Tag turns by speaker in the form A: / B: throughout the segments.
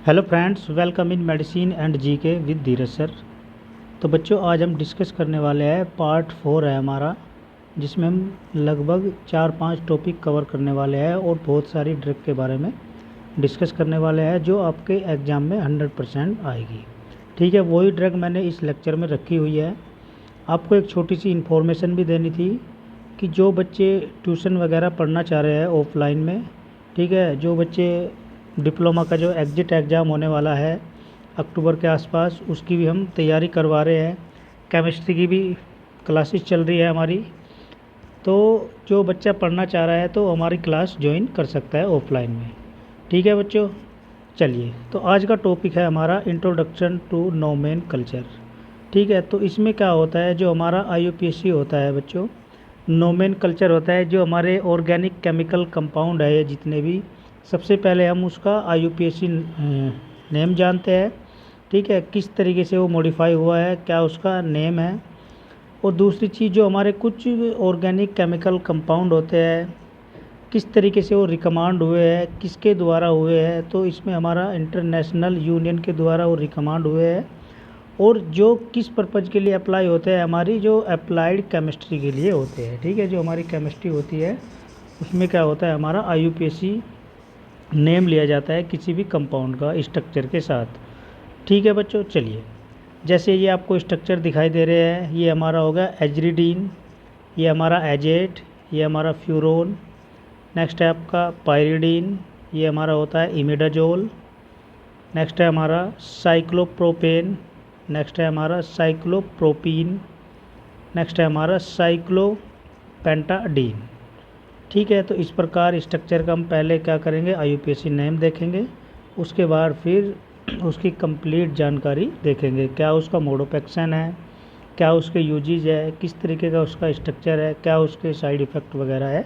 A: Hello friends, welcome in medicine and GK with Dheeraj sir. तो बच्चों, आज हम डिस्कस करने वाले हैं पार्ट 4 है हमारा, जिसमें हम लगभग 4-5 टॉपिक कवर करने वाले हैं और बहुत सारी ड्रग के बारे में डिस्कस करने वाले हैं जो आपके एग्ज़ाम में 100% आएगी। ठीक है, वही ड्रग मैंने इस लेक्चर में रखी हुई है। आपको एक छोटी सी इन्फॉर्मेशन भी देनी थी कि जो बच्चे ट्यूशन वगैरह पढ़ना चाह रहे हैं ऑफलाइन में, ठीक है, जो बच्चे डिप्लोमा का जो एग्ज़िट एग्ज़ाम होने वाला है अक्टूबर के आसपास, उसकी भी हम तैयारी करवा रहे हैं। केमिस्ट्री की भी क्लासेस चल रही है हमारी, तो जो बच्चा पढ़ना चाह रहा है तो हमारी क्लास ज्वाइन कर सकता है ऑफलाइन में। ठीक है बच्चों, चलिए। तो आज का टॉपिक है हमारा इंट्रोडक्शन टू नोमेनकल्चर। ठीक है, तो इसमें क्या होता है, जो हमारा IUPAC होता है बच्चों, नोमेनकल्चर होता है जो हमारे ऑर्गेनिक केमिकल कंपाउंड है जितने भी, सबसे पहले हम उसका IUPAC नेम जानते हैं। ठीक है, किस तरीके से वो मॉडिफाई हुआ है, क्या उसका नेम है। और दूसरी चीज़, जो हमारे कुछ ऑर्गेनिक केमिकल कंपाउंड होते हैं, किस तरीके से वो रिकमांड हुए हैं, किसके द्वारा हुए हैं। तो इसमें हमारा इंटरनेशनल यूनियन के द्वारा वो रिकमांड हुए हैं, और जो किस पर्पज़ के लिए अप्लाई होते हैं, हमारी जो अप्लाइड केमिस्ट्री के लिए होते हैं। ठीक है, जो हमारी केमिस्ट्री होती है उसमें क्या होता है, हमारा IUPAC नेम लिया जाता है किसी भी कंपाउंड का स्ट्रक्चर के साथ। ठीक है बच्चों, चलिए। जैसे ये आपको स्ट्रक्चर दिखाई दे रहे हैं, ये हमारा होगा एजरीडीन, ये हमारा एजेट, ये हमारा फ्यूरोन। नेक्स्ट है आपका पायरिडीन, ये हमारा होता है इमिडाजोल। नेक्स्ट है हमारा साइक्लोप्रोपेन, नेक्स्ट है हमारा साइक्लोप्रोपीन, नेक्स्ट है हमारा साइक्लोपेंटाडीन। ठीक है, तो इस प्रकार स्ट्रक्चर का हम पहले क्या करेंगे, IUPAC नेम देखेंगे, उसके बाद फिर उसकी कंप्लीट जानकारी देखेंगे, क्या उसका मोड ऑफ एक्शन है, क्या उसके यूजेज है, किस तरीके का उसका स्ट्रक्चर है, क्या उसके साइड इफ़ेक्ट वगैरह है।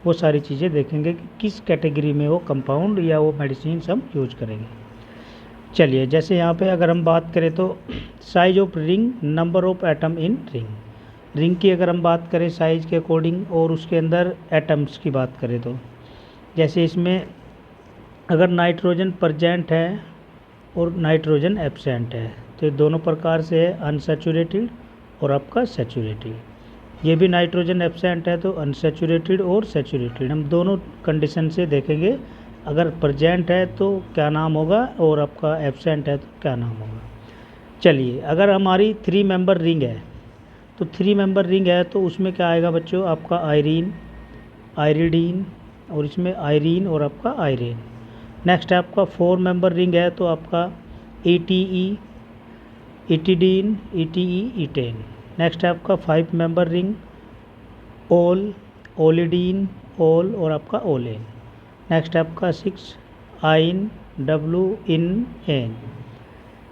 A: वो सारी चीज़ें देखेंगे कि किस कैटेगरी में वो कंपाउंड या वो मेडिसिन हम यूज करेंगे। चलिए, जैसे यहाँ पे अगर हम बात करें तो size of ring, number of atom in ring. Ring की अगर हम बात करें साइज़ के अकॉर्डिंग, और उसके अंदर एटम्स की बात करें तो जैसे इसमें अगर नाइट्रोजन प्रजेंट है और नाइट्रोजन एब्सेंट है, तो ये दोनों प्रकार से है, अनसैचुरेटेड और आपका सैचुरेटेड। ये भी नाइट्रोजन एब्सेंट है तो अनसैचुरेटेड और सैचुरेटेड, हम दोनों कंडीशन से देखेंगे। अगर प्रजेंट है तो क्या नाम होगा, और आपका एब्सेंट है तो क्या नाम होगा। चलिए, अगर हमारी 3 मेंबर रिंग है, तो 3 मेंबर रिंग है तो उसमें क्या आएगा बच्चों, आपका आयरीन, आयरिडीन, और इसमें आयरीन और आपका आयरेन। नेक्स्ट है आपका 4 मेंबर रिंग है तो आपका ETE, इटिडीन, ETE, ईटेन। नेक्स्ट है आपका 5 मेंबर रिंग, ओल, ओलिडीन, ओल और आपका ओलेन। नेक्स्ट है आपका 6 आइन, W इन एन।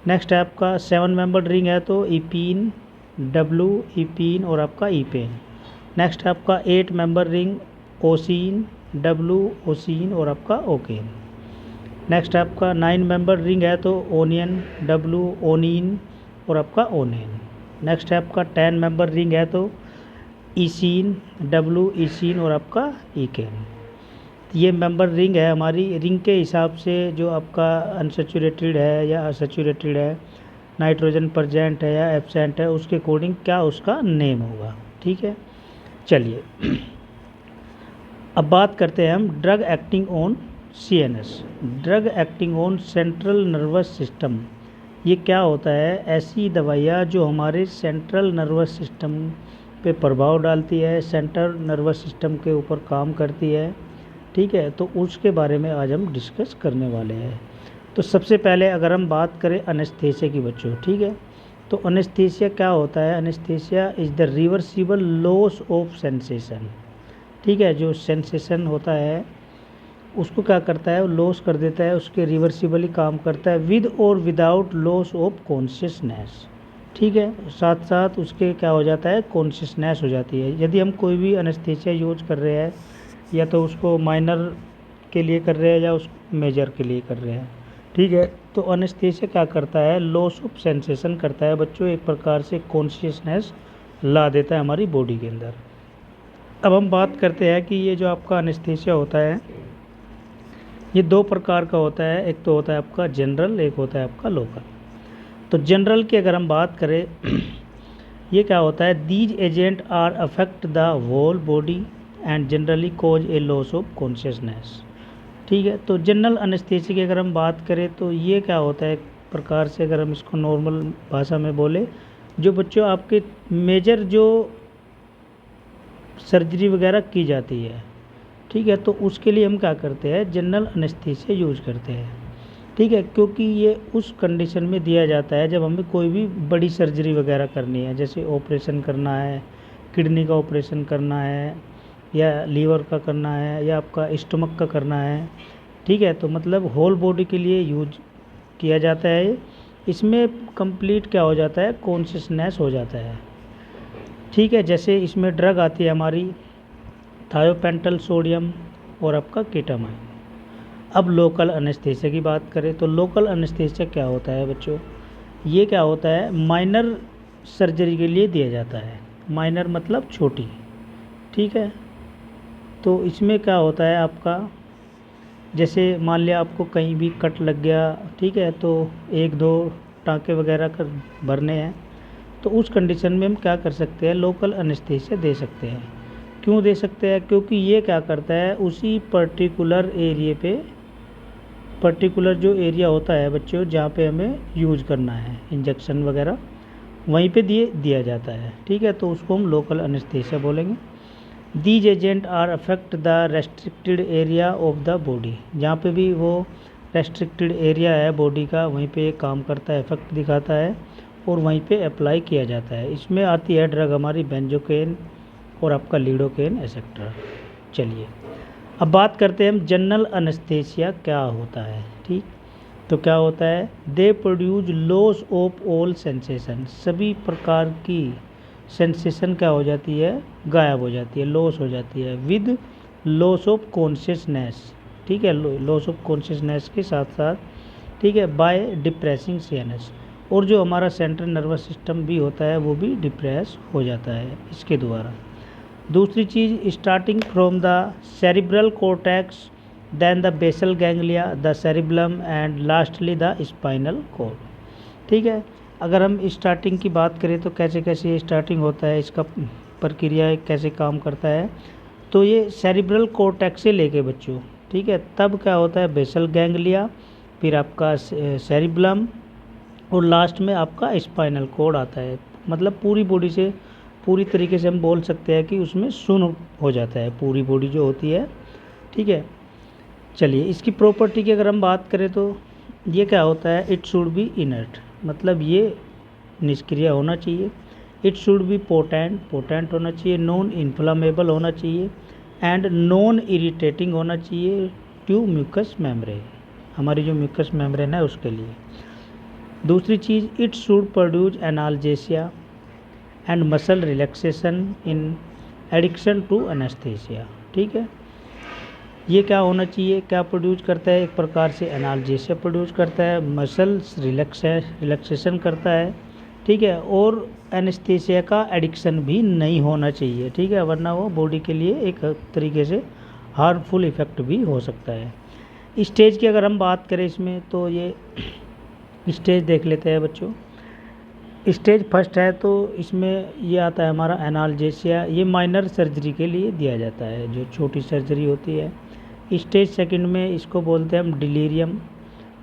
A: नेक्स्ट है आपका 7 मेंबर रिंग है तो इपीन, W इपीन और आपका ईपेन। नेक्स्ट है आपका 8 member ring, ossein, W ossein और आपका ओकेन। नेक्स्ट है आपका 9 मेंबर रिंग है तो ओनियन, W ओनिन और आपका ओनेन। नेक्स्ट है आपका 10 मेंबर रिंग है तो ईसीन, W ईसीन और आपका ईकेन। ये मेंबर रिंग है हमारी। रिंग के हिसाब से जो आपका अनसैचुरेटेड है या असैचुरेटेड है, नाइट्रोजन प्रजेंट है या एब्सेंट है, उसके अकॉर्डिंग क्या उसका नेम होगा। ठीक है, चलिए। अब बात करते हैं हम drug acting on CNS, drug acting on central nervous system. ये क्या होता है, ऐसी दवाइयाँ जो हमारे सेंट्रल नर्वस सिस्टम पे प्रभाव डालती है, सेंट्रल नर्वस सिस्टम के ऊपर काम करती है। ठीक है, तो उसके बारे में आज हम डिस्कस करने वाले हैं। तो सबसे पहले अगर हम बात करें एनेस्थीसिया की बच्चों, ठीक है, तो एनेस्थीसिया क्या होता है, anaesthesia is the reversible loss of sensation. ठीक है, जो सेंसेशन होता है उसको क्या करता है, वो लॉस कर देता है, उसके रिवर्सिबली काम करता है, विद और विदाउट लॉस ऑफ कॉन्शियसनेस। ठीक है, साथ साथ उसके क्या हो जाता है, कॉन्शियसनेस हो जाती है। यदि हम कोई भी एनेस्थीसिया यूज कर रहे हैं, या तो उसको माइनर के लिए कर रहे हैं या उस मेजर के लिए कर रहे हैं। ठीक है, तो एनेस्थीसिया क्या करता है, लॉस ऑफ सेंसेशन करता है बच्चों, एक प्रकार से कॉन्शियसनेस ला देता है हमारी बॉडी के अंदर। अब हम बात करते हैं कि ये जो आपका एनेस्थीसिया होता है, ये दो प्रकार का होता है, एक तो होता है आपका जनरल, एक होता है आपका लोकल। तो जनरल की अगर हम बात करें ये क्या होता है, these agent are affect the whole body and generally cause a loss of consciousness. ठीक है, तो जनरल अनेस्थीसिया की अगर हम बात करें तो ये क्या होता है, एक प्रकार से अगर हम इसको नॉर्मल भाषा में बोले, जो बच्चों आपके मेजर जो सर्जरी वगैरह की जाती है, ठीक है, तो उसके लिए हम क्या करते हैं, जनरल अनेस्थीसिया यूज करते हैं। ठीक है, क्योंकि ये उस कंडीशन में दिया जाता है जब हमें कोई भी बड़ी सर्जरी वगैरह करनी है, जैसे ऑपरेशन करना है, किडनी का ऑपरेशन करना है, या लीवर का करना है, या आपका स्टमक का करना है। ठीक है, तो मतलब होल बॉडी के लिए यूज किया जाता है। इसमें कंप्लीट क्या हो जाता है, कॉन्शियसनेस हो जाता है। ठीक है, जैसे इसमें ड्रग आती है हमारी थायोपेंटल सोडियम और आपका केटामाइन। अब लोकल अनेस्थीसिया की बात करें तो लोकल अनेस्थीसिया क्या होता है बच्चों, ये क्या होता है, माइनर सर्जरी के लिए दिया जाता है। माइनर मतलब छोटी। ठीक है, तो इसमें क्या होता है आपका, जैसे मान लिया आपको कहीं भी कट लग गया, ठीक है, तो एक दो टाँके वगैरह कर भरने हैं, तो उस कंडीशन में हम क्या कर सकते हैं, लोकल अनेस्थीसिया दे सकते हैं। क्यों दे सकते हैं, क्योंकि ये क्या करता है, उसी पर्टिकुलर एरिए पे, पर्टिकुलर जो एरिया होता है बच्चों जहाँ पे हमें यूज करना है इंजेक्शन वगैरह, वहीं पे दिया जाता है। ठीक है, तो उसको हम लोकल अनेस्थीसिया बोलेंगे। These agent are affect the restricted area of the body, जहाँ पे भी वो रेस्ट्रिक्टेड एरिया है बॉडी का, वहीं पे ये काम करता है, इफेक्ट दिखाता है और वहीं पे अप्लाई किया जाता है। इसमें आती है ड्रग हमारी बेंजोकेन और आपका लीडोकेन एक्सेट्रा। चलिए अब बात करते हैं हम जनरल अनेस्थीसिया क्या होता है। ठीक, तो क्या होता है, they produce loss of all sensation, सभी प्रकार की सेंसेशन क्या हो जाती है, गायब हो जाती है, लॉस हो जाती है, विद लॉस ऑफ कॉन्शियसनेस। ठीक है, लॉस ऑफ कॉन्शियसनेस के साथ साथ, ठीक है, बाय डिप्रेसिंग सीएनएस, और जो हमारा सेंट्रल नर्वस सिस्टम भी होता है वो भी डिप्रेस हो जाता है इसके द्वारा। दूसरी चीज़, starting from the cerebral cortex, then the basal ganglia, the cerebellum and lastly the spinal cord. ठीक है, अगर हम स्टार्टिंग की बात करें तो कैसे कैसे स्टार्टिंग होता है, इसका प्रक्रिया कैसे काम करता है, तो ये सेरिब्रल कॉर्टेक्स से लेके बच्चों, ठीक है, तब क्या होता है, बेसल गैंग्लिया, फिर आपका सेरिब्लम और लास्ट में आपका स्पाइनल कॉर्ड आता है। मतलब पूरी बॉडी से, पूरी तरीके से हम बोल सकते हैं कि उसमें सुन्न हो जाता है पूरी बॉडी जो होती है। ठीक है, चलिए इसकी प्रॉपर्टी की अगर हम बात करें तो ये क्या होता है, इट शुड बी इनर्ट, मतलब ये निष्क्रिय होना चाहिए। It should be potent, potent होना चाहिए, नॉन इन्फ्लामेबल होना चाहिए एंड नॉन इरिटेटिंग होना चाहिए टू म्यूकस मेम्ब्रेन, हमारी जो म्यूकस मेम्ब्रेन है उसके लिए। दूसरी चीज़, it should produce analgesia and muscle relaxation in addiction to anaesthesia. ठीक है, ये क्या होना चाहिए, क्या प्रोड्यूस करता है, एक प्रकार से एनाल्जेसिया प्रोड्यूस करता है, मसल रिलैक्सेशन करता है। ठीक है, और एनेस्थीसिया का एडिक्शन भी नहीं होना चाहिए। ठीक है, वरना वो बॉडी के लिए एक तरीके से हार्मफुल इफ़ेक्ट भी हो सकता है। स्टेज की अगर हम बात करें इसमें तो ये स्टेज देख लेते हैं बच्चों। स्टेज फर्स्ट है तो इसमें ये आता है हमारा एनाल्जेसिया, ये माइनर सर्जरी के लिए दिया जाता है, जो छोटी सर्जरी होती है। स्टेज सेकंड में इसको बोलते हैं हम डिलीरियम,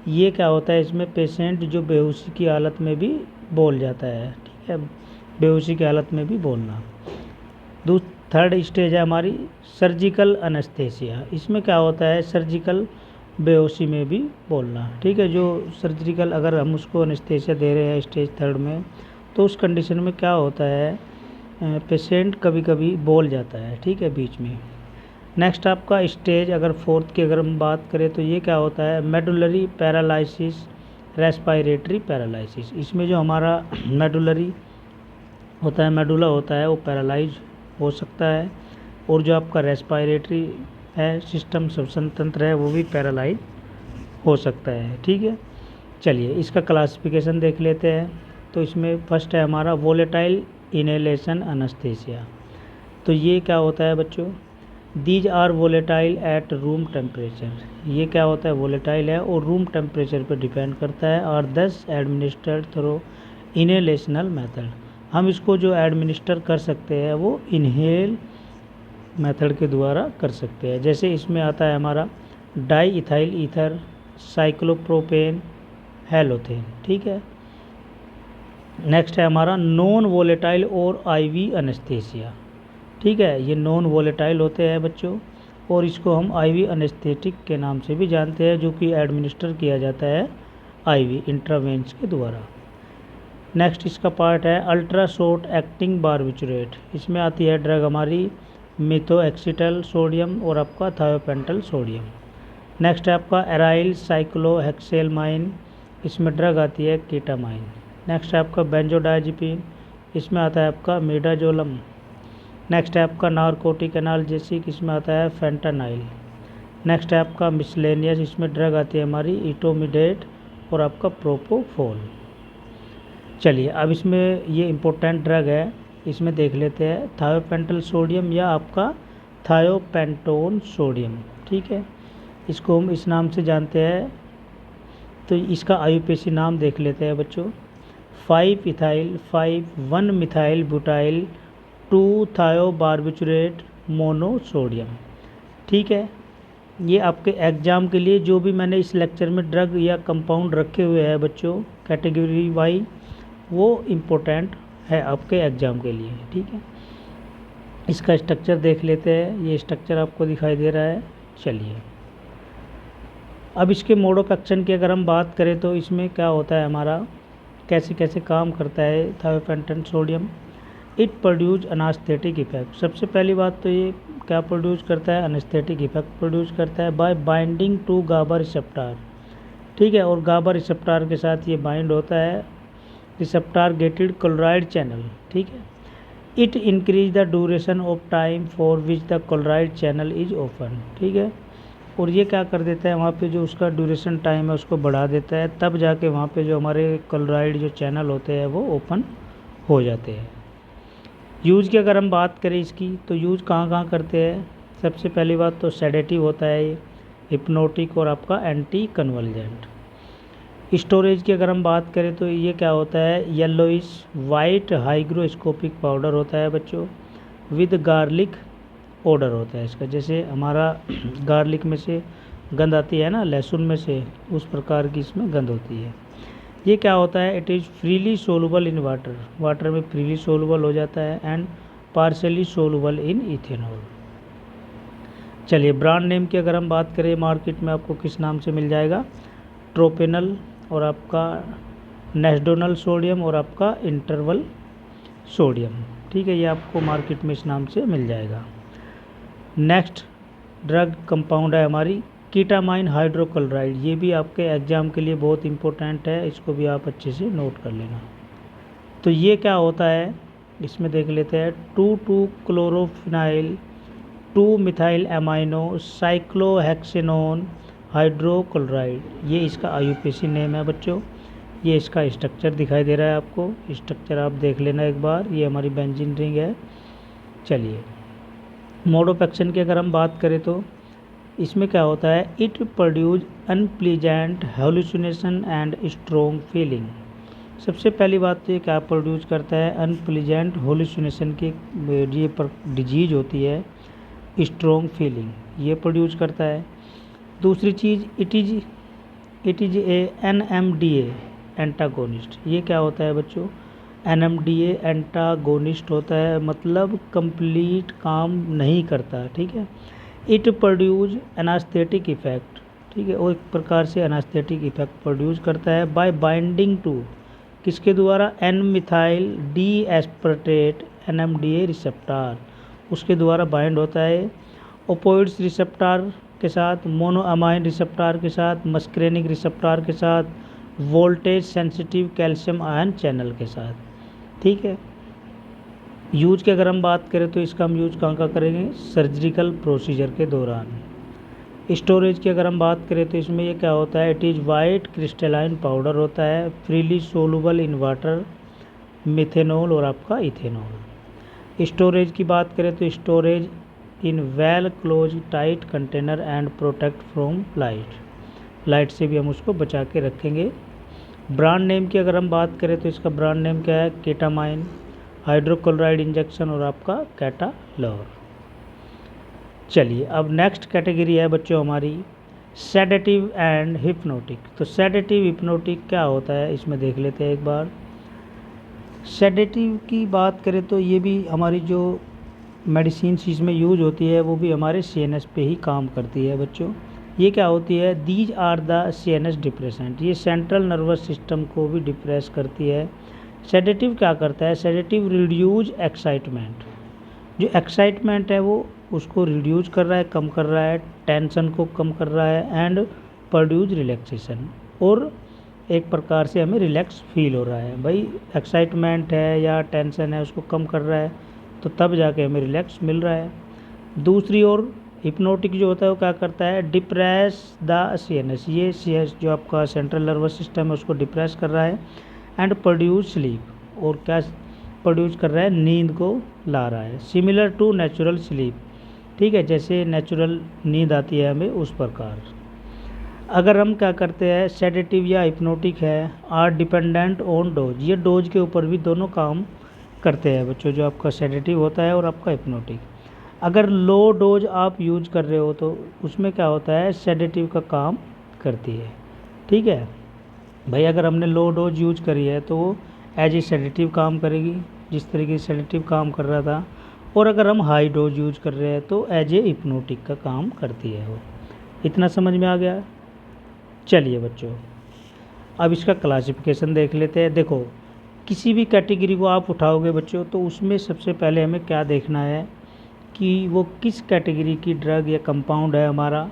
A: ये क्या होता है, इसमें पेशेंट जो बेहोशी की हालत में भी बोल जाता है। ठीक है, बेहोशी की हालत में भी बोलना। थर्ड स्टेज है हमारी सर्जिकल अनेस्थीसिया, इसमें क्या होता है, सर्जिकल बेहोशी में भी बोलना। ठीक है, जो सर्जिकल अगर हम उसको अनेस्थीसिया दे रहे हैं स्टेज थर्ड में, तो उस कंडीशन में क्या होता है, पेशेंट कभी कभी बोल जाता है। ठीक है, बीच में। नेक्स्ट आपका स्टेज अगर फोर्थ की अगर हम बात करें तो ये क्या होता है, मेडुलरी पैरालिसिस, रेस्पिरेटरी पैरालिसिस। इसमें जो हमारा मेडुलरी होता है, मेडुला होता है, वो पैरालाइज हो सकता है, और जो आपका रेस्पिरेटरी है सिस्टम, श्वसन तंत्र है, वो भी पैरालाइज हो सकता है। ठीक है, चलिए इसका क्लासिफिकेशन देख लेते हैं। तो इसमें फर्स्ट है हमारा वोलेटाइल इनहेलेशन एनेस्थीसिया। तो ये क्या होता है बच्चों, these are volatile at room temperature, ये क्या होता है, वोलेटाइल है और रूम टेम्परेचर पर डिपेंड करता है। और 10 एडमिनिस्ट्रेड थ्रू इनहेलेशनल मेथड, हम इसको जो एडमिनिस्टर कर सकते हैं वो इनहेल मेथड के द्वारा कर सकते हैं। जैसे इसमें आता है हमारा di ethyl ether, cyclopropane, halothane, ठीक है। नेक्स्ट है हमारा नॉन वोलेटाइल और आईवी एनेस्थीसिया, ठीक है। ये नॉन वोलेटाइल होते हैं बच्चों और इसको हम आईवी एनेस्थेटिक के नाम से भी जानते हैं, जो कि एडमिनिस्टर किया जाता है आईवी इंट्रावेंस के द्वारा। नेक्स्ट इसका पार्ट है अल्ट्रा शॉर्ट एक्टिंग बारबिचुरेट, इसमें आती है ड्रग हमारी मिथोएक्सिटल सोडियम और आपका थायोपेंटल सोडियम। नेक्स्ट है आपका एराइल साइक्लोहेक्सेलमाइन, इसमें ड्रग आती है कीटामाइन। नेक्स्ट है आपका बेंजोडाइजिपिन, इसमें आता है आपका मिडाजोलम। नेक्स्ट है आपका नारकोटिक एनाल्जेसिक, इसमें आता है फेंटानाइल। नेक्स्ट है आपका मिसलेनियस, इसमें ड्रग आती है हमारी इटोमिडेट और आपका प्रोपोफोल। चलिए अब इसमें ये इम्पोर्टेंट ड्रग है, इसमें देख लेते हैं थायोपेंटल सोडियम या आपका थायोपेंटोन सोडियम, ठीक है। इसको हम इस नाम से जानते हैं। तो इसका आईयूपीएसी नाम देख लेते हैं बच्चों, 5 इथाइल 5 1 मिथाइल ब्यूटाइल 2 थायोबारबिचुरेट मोनोसोडियम, ठीक है। ये आपके एग्ज़ाम के लिए जो भी मैंने इस लेक्चर में ड्रग या कंपाउंड रखे हुए हैं बच्चों कैटेगरी वाइज, वो इम्पोर्टेंट है आपके एग्ज़ाम के लिए, ठीक है। इसका स्ट्रक्चर देख लेते हैं, ये स्ट्रक्चर आपको दिखाई दे रहा है। चलिए अब इसके मोड ऑफ एक्शन की अगर हम बात करें तो इसमें क्या होता है हमारा, कैसे कैसे काम करता है थायोपेंटन सोडियम। इट प्रोड्यूस अनास्थेटिक इफेक्ट, सबसे पहली बात तो ये क्या प्रोड्यूस करता है, अनेस्थेटिक इफेक्ट प्रोड्यूस करता है by binding to GABA receptor, ठीक है। और गाबा रिसेप्टार के साथ ये बाइंड होता है रिसेप्टार गेटेड क्लोराइड चैनल, ठीक है। It increase the duration of time for which the chloride channel is open, ठीक है। और ये क्या कर देता है, वहाँ पे जो उसका ड्यूरेशन टाइम है उसको बढ़ा देता है, तब जाके वहाँ पे जो हमारे क्लोराइड जो चैनल होते हैं वो ओपन हो जाते हैं। यूज़ की अगर हम बात करें इसकी, तो यूज़ कहाँ कहाँ करते हैं, सबसे पहली बात तो सेडेटिव होता है ये, हिप्नोटिक और आपका एंटी कन्वल्जेंट। स्टोरेज की अगर हम बात करें तो ये क्या होता है, येलोइश वाइट हाइग्रोस्कोपिक पाउडर होता है बच्चों, विद गार्लिक ऑर्डर होता है इसका। जैसे हमारा गार्लिक में से गंध आती है ना, लहसुन में से, उस प्रकार की इसमें गंध होती है। ये क्या होता है, it is freely soluble in water, water में फ्रीली सोलूबल हो जाता है, and partially soluble in ethanol. चलिए ब्रांड नेम की अगर हम बात करें, मार्केट में आपको किस नाम से मिल जाएगा, ट्रोपेनल और आपका नेस्डोनल सोडियम और आपका इंटरवल सोडियम, ठीक है। ये आपको मार्केट में इस नाम से मिल जाएगा। नेक्स्ट ड्रग कंपाउंड है हमारी कीटामाइन हाइड्रोक्लोराइड, ये भी आपके एग्ज़ाम के लिए बहुत इंपॉर्टेंट है, इसको भी आप अच्छे से नोट कर लेना। तो ये क्या होता है, इसमें देख लेते हैं 2,2 chlorophenyl 2 methyl amino cyclohexanone hydrochloride, ये इसका आईयूपीएसी नेम है बच्चों। ये इसका स्ट्रक्चर दिखाई दे रहा है आपको, स्ट्रक्चर आप देख लेना एक बार, ये हमारी बेंजीन रिंग है। चलिए मोड ऑफ एक्शन की अगर हम बात करें तो इसमें क्या होता है, it produce unpleasant hallucination and strong feeling. सबसे पहली बात तो ये क्या प्रोड्यूस करता है, अनप्लीजेंट हेलुसिनेशन की ये पर डिजीज होती है, स्ट्रॉन्ग फीलिंग ये प्रोड्यूस करता है। दूसरी चीज़ it is a NMDA antagonist, ये क्या होता है बच्चों, NMDA एंटागोनिस्ट होता है, मतलब कंप्लीट काम नहीं करता, ठीक है। इट प्रोड्यूस एनास्थेटिक इफेक्ट, ठीक है, वो एक प्रकार से एनास्थेटिक इफेक्ट प्रोड्यूस करता है बाय बाइंडिंग टू, किसके द्वारा, N methyl D aspartate NMDA receptor, उसके द्वारा बाइंड होता है। ओपोइड्स रिसेप्टार के साथ, मोनोअमाइन रिसेप्टार के साथ, मस्क्रेनिक रिसेप्टार के साथ, voltage sensitive calcium ion channel के साथ, ठीक है। यूज की अगर हम बात करें तो इसका हम यूज कहाँ करेंगे, सर्जिकल प्रोसीजर के दौरान। स्टोरेज की अगर हम बात करें तो इसमें ये क्या होता है, it is white crystalline powder होता है, freely soluble in water, methanol और आपका इथेनॉल। स्टोरेज की बात करें तो storage in well close tight container and protect from light से भी हम उसको बचा के रखेंगे। ब्रांड नेम की अगर हम बात करें तो इसका ब्रांड नेम क्या है, केटामाइन, हाइड्रोक्लोराइड इंजेक्शन और आपका कैटालोर। चलिए अब नेक्स्ट कैटेगरी है बच्चों हमारी सेडेटिव एंड हिप्नोटिक। तो सेडेटिव हिप्नोटिक क्या होता है इसमें देख लेते हैं एक बार। सेडेटिव की बात करें तो ये भी हमारी जो मेडिसिन इसमें यूज होती है वो भी हमारे सीएनएस पे ही काम करती है बच्चों। ये क्या होती है, these are the CNS depressant, ये सेंट्रल नर्वस सिस्टम को भी डिप्रेस करती है। सेडेटिव क्या करता है, सेडेटिव रिड्यूज एक्साइटमेंट, जो एक्साइटमेंट है वो उसको रिड्यूज कर रहा है, कम कर रहा है, टेंशन को कम कर रहा है एंड प्रोड्यूस रिलैक्सेशन, और एक प्रकार से हमें रिलैक्स फील हो रहा है। भाई एक्साइटमेंट है या टेंशन है उसको कम कर रहा है तो तब जाके हमें रिलैक्स मिल रहा है। दूसरी ओर हिप्नोटिक जो होता है वो क्या करता है, डिप्रेस द सीएनएस, ये सीएस जो आपका सेंट्रल नर्वस सिस्टम है उसको डिप्रेस कर रहा है एंड प्रोड्यूस स्लीप, और क्या प्रोड्यूस कर रहा है, नींद को ला रहा है। सिमिलर टू नेचुरल स्लीप, ठीक है, जैसे नेचुरल नींद आती है हमें उस प्रकार। अगर हम क्या करते हैं, सेडेटिव या हिप्नोटिक है, आर डिपेंडेंट ऑन डोज, ये डोज के ऊपर भी दोनों काम करते हैं बच्चों, जो आपका सेडेटिव होता है और आपका हिप्नोटिक। अगर लो डोज आप यूज कर रहे हो तो उसमें क्या होता है, सेडेटिव का काम करती है, ठीक है भाई। अगर हमने लो डोज यूज करी है तो वो एज ए सेडेटिव काम करेगी, जिस तरीके से सेडेटिव काम कर रहा था, और अगर हम हाई डोज यूज कर रहे हैं तो एज ए हिप्नोटिक का काम करती है वो। इतना समझ में आ गया। चलिए बच्चों अब इसका क्लासिफिकेशन देख लेते हैं। देखो किसी भी कैटेगरी को आप उठाओगे बच्चों तो उसमें सबसे पहले हमें क्या देखना है कि वो किस कैटेगरी की ड्रग या कंपाउंड है हमारा,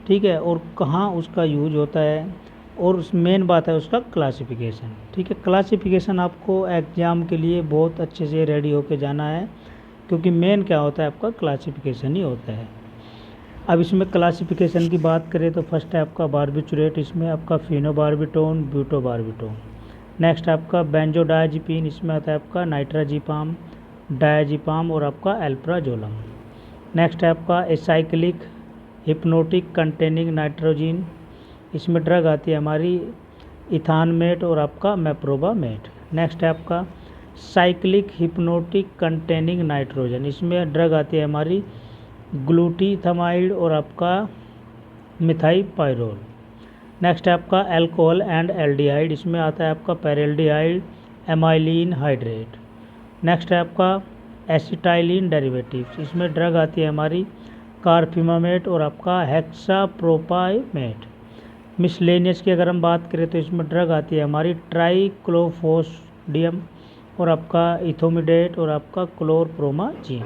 A: ठीक है, और कहाँ उसका यूज होता है, और उस मेन बात है उसका क्लासिफिकेशन, ठीक है। क्लासिफिकेशन आपको एग्ज़ाम के लिए बहुत अच्छे से रेडी होके जाना है, क्योंकि मेन क्या होता है आपका क्लासिफिकेशन ही होता है। अब इसमें क्लासिफिकेशन की बात करें तो फर्स्ट है आपका बारबिचुरेट, इसमें आपका फिनोबार्बिटोन, ब्यूटोबार्बिटोन। नेक्स्ट आपका बेंजोडायजिपिन, इसमें आता है आपका नाइट्राजिपाम, डायजिपाम और आपका एल्प्राजोलम। नेक्स्ट है आपका एसाइक्लिक हिप्नोटिक कंटेनिंग नाइट्रोजिन, इसमें ड्रग आती है हमारी इथानमेट और आपका मेप्रोबामेट। नेक्स्ट है आपका साइक्लिक हिप्नोटिक कंटेनिंग नाइट्रोजन, इसमें ड्रग आती है हमारी ग्लूटीथामाइड और आपका मिथाइपायरोल। नेक्स्ट है आपका अल्कोहल एंड एल्डिहाइड, इसमें आता है आपका पैरेल्डिहाइड, एमाइलिन हाइड्रेट। नेक्स्ट है आपका एसिटाइलिन डेरिवेटिव्स, इसमें ड्रग आती है हमारी कार्फिमामेट और आपका हेक्साप्रोपामेट। मिसलेनियस की अगर हम बात करें तो इसमें ड्रग आती है हमारी ट्राइक्लोफोसडियम और आपका इथोमिडेट और आपका क्लोरप्रोमाजीन।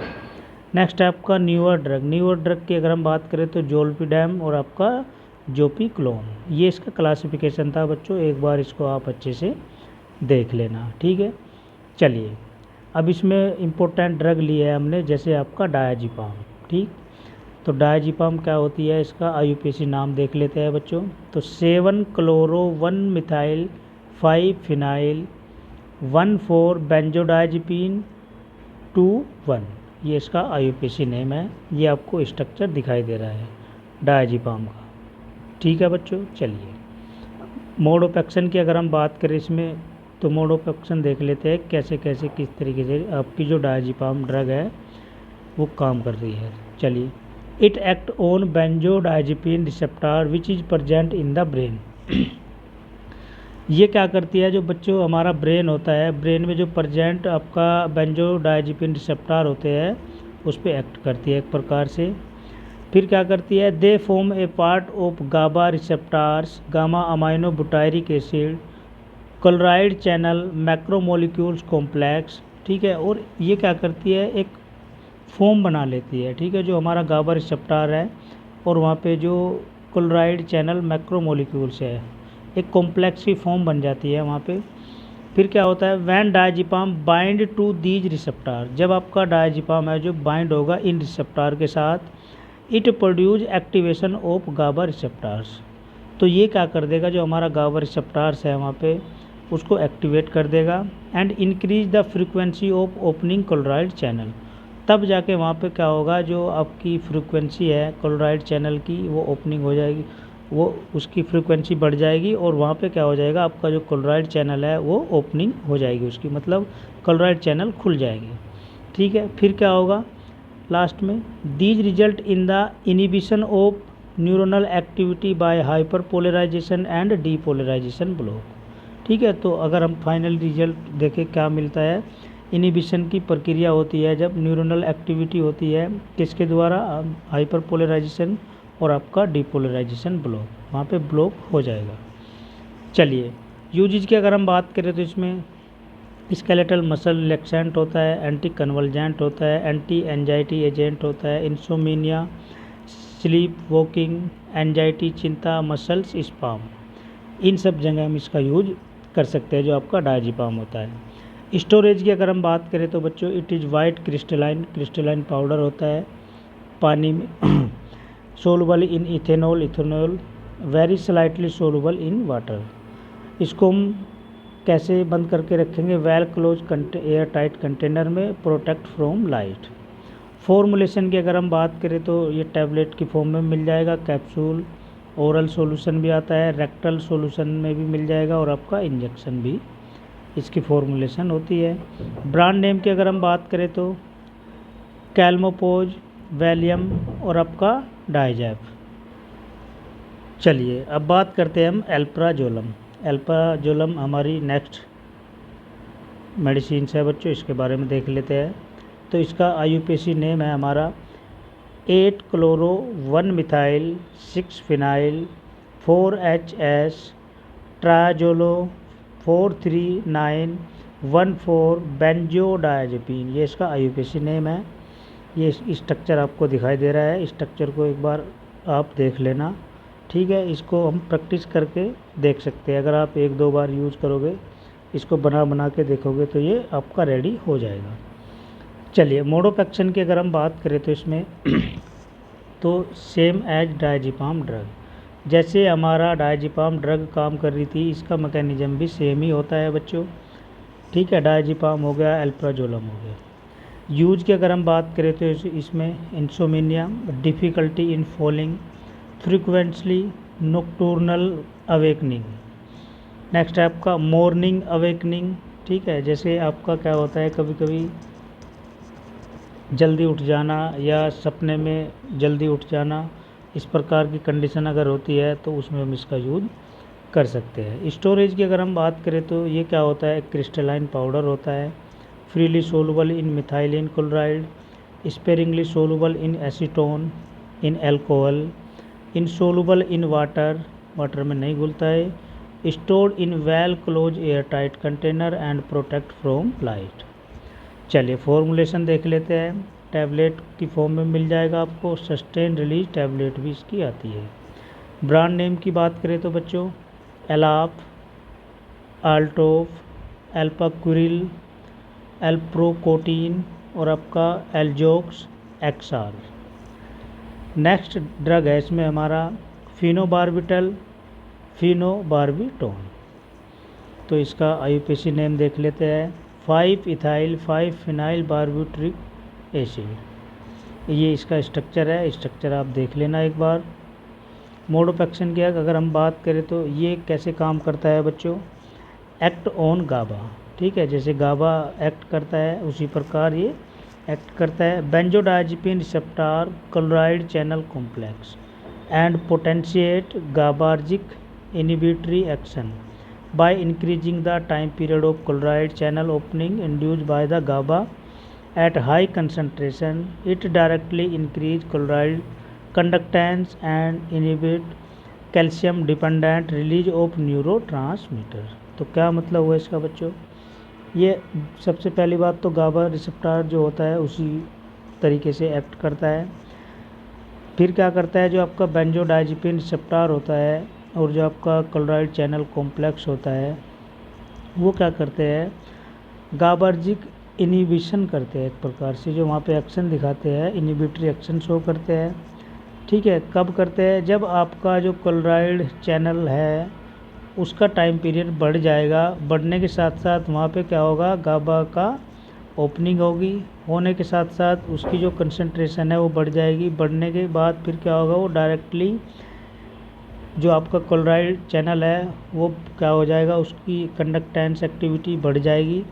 A: नेक्स्ट है आपका न्यूअर ड्रग की अगर हम बात करें तो जोल्पिडेम और आपका जोपिक्लोन। ये इसका क्लासिफिकेशन था बच्चों, एक बार इसको आप अच्छे से देख लेना, ठीक है। चलिए अब इसमें इम्पोर्टेंट ड्रग लिए है हमने, जैसे आपका डायजिपाम, ठीक। तो डायजिपाम क्या होती है, इसका आईयूपीएसी नाम देख लेते हैं बच्चों। तो 7 क्लोरो 1 मिथाइल 5 फिनाइल 1,4 बेंजोडायजिपिन 2,1, ये इसका आईयूपीएसी नेम है। ये आपको स्ट्रक्चर दिखाई दे रहा है डायजिपाम का, ठीक है बच्चों। चलिए मोड ऑफ एक्शन की अगर हम बात करें इसमें तो मोड ऑफ एक्शन देख लेते हैं कैसे कैसे किस तरीके से आपकी जो डायजिपाम ड्रग है वो काम कर रही है। चलिए, it act on benzodiazepine receptor which is present in the brain. ये क्या करती है, जो बच्चों हमारा ब्रेन होता है, ब्रेन में जो प्रेजेंट आपका बेंजोडायजिपिन रिसेप्टर होते हैं उस पर एक्ट करती है एक प्रकार से। फिर क्या करती है, they form a part of GABA receptors, gamma amino butyric acid, chloride channel macromolecules complex, ठीक है। और ये क्या करती है, एक फॉर्म बना लेती है, ठीक है, जो हमारा गाबा रिसेप्टर है और वहाँ पे जो क्लोराइड चैनल मैक्रोमोलिक्यूल्स है, एक कॉम्प्लेक्स की फॉर्म बन जाती है वहाँ पे। फिर क्या होता है, when diazepam bind to these receptor, जब आपका डायजिपाम है जो बाइंड होगा इन रिसेप्टर के साथ, it produce activation of GABA receptors, तो ये क्या कर देगा, जो हमारा गाबा रिसेप्टर्स है वहाँ पे उसको एक्टिवेट कर देगा and increase the frequency of opening chloride channel, तब जाके वहाँ पे क्या होगा, जो आपकी फ्रीक्वेंसी है क्लोराइड चैनल की वो ओपनिंग हो जाएगी, वो उसकी फ्रीक्वेंसी बढ़ जाएगी और वहाँ पे क्या हो जाएगा, आपका जो क्लोराइड चैनल है वो ओपनिंग हो जाएगी उसकी, मतलब क्लोराइड चैनल खुल जाएंगे। ठीक है, फिर क्या होगा लास्ट में, these result in the inhibition of neuronal activity by hyper polarisation and depolarisation block. ठीक है, तो अगर हम फाइनल रिजल्ट देखें क्या मिलता है, इनिबिशन की प्रक्रिया होती है जब न्यूरोनल एक्टिविटी होती है किसके द्वारा, हाइपर पोलराइजेशन और आपका डीपोलराइजेशन ब्लॉक, वहाँ पे ब्लॉक हो जाएगा। चलिए यूजेज की अगर हम बात करें तो इसमें स्केलेटल मसल रिलैक्सेंट होता है, एंटी कन्वल्जेंट होता है, एंटी एंजाइटी एजेंट होता है, इंसोमिनिया, स्लीप वॉकिंग, एंजाइटी, चिंता, मसल्स स्पाम, इन सब जगह हम इसका यूज कर सकते हैं जो आपका डायजेपाम होता है। स्टोरेज की अगर हम बात करें तो बच्चों it is white crystalline powder होता है पानी में soluble in ethanol, very slightly soluble in water. इसको हम कैसे बंद करके रखेंगे, well close air tight container में, प्रोटेक्ट फ्रॉम लाइट। फॉर्मुलेशन की अगर हम बात करें तो ये टैबलेट की फॉर्म में मिल जाएगा, कैप्सूल, ओरल सॉल्यूशन भी आता है, रेक्टल सॉल्यूशन में भी मिल जाएगा और आपका इंजेक्शन भी इसकी फॉर्मुलेशन होती है। ब्रांड नेम की अगर हम बात करें तो कैल्मोपोज, वैलियम और आपका डाइजैप। चलिए अब बात करते हैं हम एल्प्राजोलम हमारी नेक्स्ट मेडिसिन है बच्चों, इसके बारे में देख लेते हैं। तो इसका IUPAC नेम है हमारा 8 क्लोरो 1 मिथाइल 6 फिनाइल 4HS ट्राजोलो 43914 बेंजोडायजेपिन, ये इसका IUPAC नेम है। ये स्ट्रक्चर आपको दिखाई दे रहा है, स्ट्रक्चर को एक बार आप देख लेना। ठीक है, इसको हम प्रैक्टिस करके देख सकते हैं, अगर आप 1-2 बार यूज़ करोगे, इसको बना के देखोगे तो ये आपका रेडी हो जाएगा। चलिए मोड ऑफ एक्शन की अगर हम बात करें तो इसमें तो सेम एज डायजेपाम ड्रग, जैसे हमारा डायजेपाम ड्रग काम कर रही थी इसका मैकेनिज्म भी सेम ही होता है बच्चों। ठीक है, डायजेपाम हो गया, एल्प्राजोलम हो गया। यूज की अगर हम बात करें तो इसमें insomnia, difficulty in falling, frequently nocturnal awakening. Next है आपका मॉर्निंग अवेकनिंग। ठीक है, जैसे आपका क्या होता है कभी कभी जल्दी उठ जाना या सपने में जल्दी उठ जाना, इस प्रकार की कंडीशन अगर होती है तो उसमें हम इसका यूज कर सकते हैं। स्टोरेज की अगर हम बात करें तो ये क्या होता है, क्रिस्टलाइन पाउडर होता है, freely soluble in methylene chloride, sparingly soluble in acetone, in alcohol, insoluble in water में नहीं घुलता है, stored in well close air tight container and protect from light. चलिए फॉर्मुलेशन देख लेते हैं, टैबलेट की फॉर्म में मिल जाएगा आपको, सस्टेन रिलीज टैबलेट भी इसकी आती है। ब्रांड नेम की बात करें तो बच्चों एलाप, आल्टोफ, एल्पाक्विरिल, एल्प्रोकोटीन और आपका एल्जोक्स एक्सआर। नेक्स्ट ड्रग है इसमें हमारा फिनोबार्बिटल, फिनोबार्बिटोन। तो इसका IUPAC नेम देख लेते हैं, 5 इथाइल 5 फिनाइल बार्बिट्रिक एसिड। ये इसका स्ट्रक्चर है, स्ट्रक्चर आप देख लेना एक बार। मोड ऑफ एक्शन की अगर हम बात करें तो ये कैसे काम करता है बच्चों, एक्ट ऑन गाबा। ठीक है, जैसे गाबा एक्ट करता है उसी प्रकार ये एक्ट करता है। Benzodiazepine receptor chloride channel complex and potentiate GABAergic inhibitory action by increasing the time period of chloride channel opening induced by the GABA at high concentration. It directly increase chloride conductance and inhibit calcium dependent release of neurotransmitter। तो क्या मतलब हुआ इसका बच्चों, ये सबसे पहली बात तो GABA रिसेप्टर जो होता है उसी तरीके से एक्ट करता है। फिर क्या करता है, जो आपका बेंजोडायजेपिन रिसेप्टर होता है और जो आपका क्लोराइड चैनल कॉम्प्लेक्स होता है वो क्या करते हैं, गाबार्जिक इनिबिशन करते हैं, एक प्रकार से जो वहाँ पे एक्शन दिखाते हैं, इनिबिटरी एक्शन शो करते हैं। ठीक है, कब करते हैं, जब आपका जो क्लोराइड चैनल है उसका टाइम पीरियड बढ़ जाएगा, बढ़ने के साथ साथ वहाँ पे क्या होगा, गाबा का ओपनिंग होगी, होने के साथ साथ उसकी जो कंसंट्रेशन है वो बढ़ जाएगी। बढ़ने के बाद फिर क्या होगा, वो डायरेक्टली जो आपका क्लोराइड चैनल है वो क्या हो जाएगा, उसकी कंडक्टेंस एक्टिविटी बढ़ जाएगी।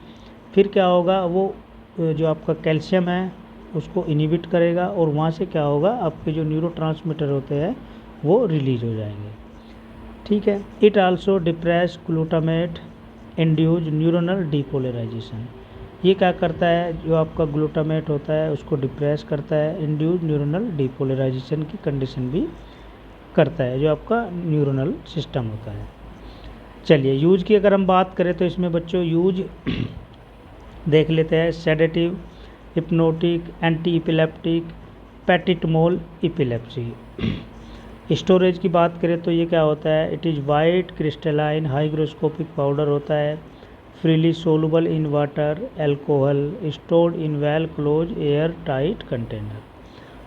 A: फिर क्या होगा, वो जो आपका कैल्शियम है उसको इनहिबिट करेगा और वहाँ से क्या होगा, आपके जो न्यूरोट्रांसमीटर होते हैं वो रिलीज हो जाएंगे। ठीक है। It also depress glutamate induce neuronal depolarisation. ये क्या करता है, जो आपका ग्लूटामेट होता है उसको डिप्रेस करता है, इंड्यूज न्यूरोनल डीपोलराइजेशन की कंडीशन भी करता है, जो आपका न्यूरोनल सिस्टम होता है। चलिए यूज की अगर हम बात करें तो इसमें बच्चों यूज देख लेते हैं। Sedative, hypnotic, anti epileptic, paracetamol, epilepsy. Storage की बात करें तो ये क्या होता है, it is white crystalline hygroscopic powder होता है, freely soluble in water, alcohol, stored in well close air tight container.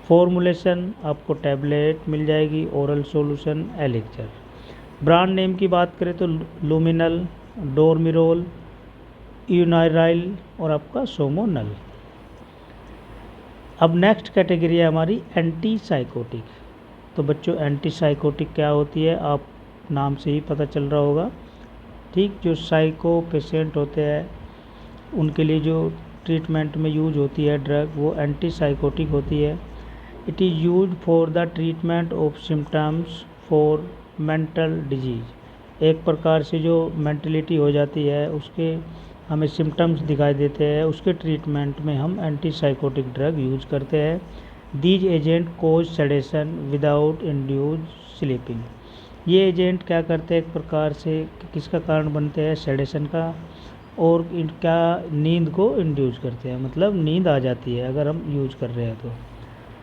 A: Formulation आपको टैबलेट मिल जाएगी, ओरल सॉल्यूशन, एलिक्चर। ब्रांड नेम की बात करें तो लुमिनल, डोरमिरोल, यूनाइराइल और आपका सोमोनल। अब नेक्स्ट कैटेगरी है हमारी एंटी साइकोटिक। तो बच्चों एंटी साइकोटिक क्या होती है, आप नाम से ही पता चल रहा होगा। ठीक, जो साइको पेशेंट होते हैं उनके लिए जो ट्रीटमेंट में यूज होती है ड्रग, वो एंटी साइकोटिक होती है। It is use for the treatment of symptoms for mental disease. एक प्रकार से जो मेंटलिटी हो जाती है उसके हमें सिम्टम्स दिखाई देते हैं, उसके ट्रीटमेंट में हम एंटी साइकोटिक ड्रग यूज करते हैं। These agent cause sedation without induce sleeping. ये एजेंट क्या करते हैं, एक प्रकार से किसका कारण बनते हैं, सेडेशन का, और इनका नींद को इंड्यूस करते हैं, मतलब नींद आ जाती है अगर हम यूज कर रहे हैं तो।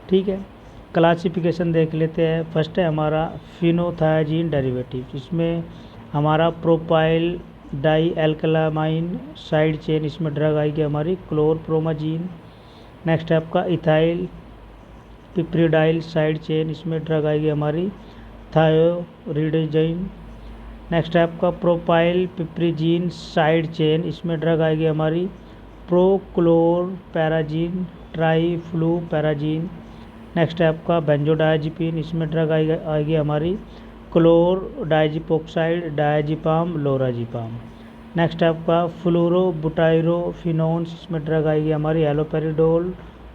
A: ठीक है। क्लासिफिकेशन देख लेते हैं। फर्स्ट है हमारा फिनोथायाजीन डेरिवेटिव, इसमें हमारा प्रोपाइल डाई एल्कलामाइन साइड चेन, इसमें ड्रग आएगी हमारी क्लोरप्रोमाजीन। नेक्स्ट है आपका इथाइल पिप्रिडाइल साइड चेन, इसमें ड्रग आएगी हमारी थायोरिडाज़ोइन। नेक्स्ट है आपका प्रोपाइल पिप्रिजीन साइड चेन, इसमें ड्रग आएगी हमारी प्रोक्लोरपैराजीन ट्राइफ्लूपैराजीन। नेक्स्ट है आपका बेंजोडायजिपिन, इसमें ड्रग आएगी हमारी क्लोरडाइजिपोक्साइड डायजिपाम लोराजिपाम। नेक्स्ट है आपका फ्लोरोबुटायरोफिनोन्स, इसमें ड्रग आएगी हमारी एलोपेरिडोल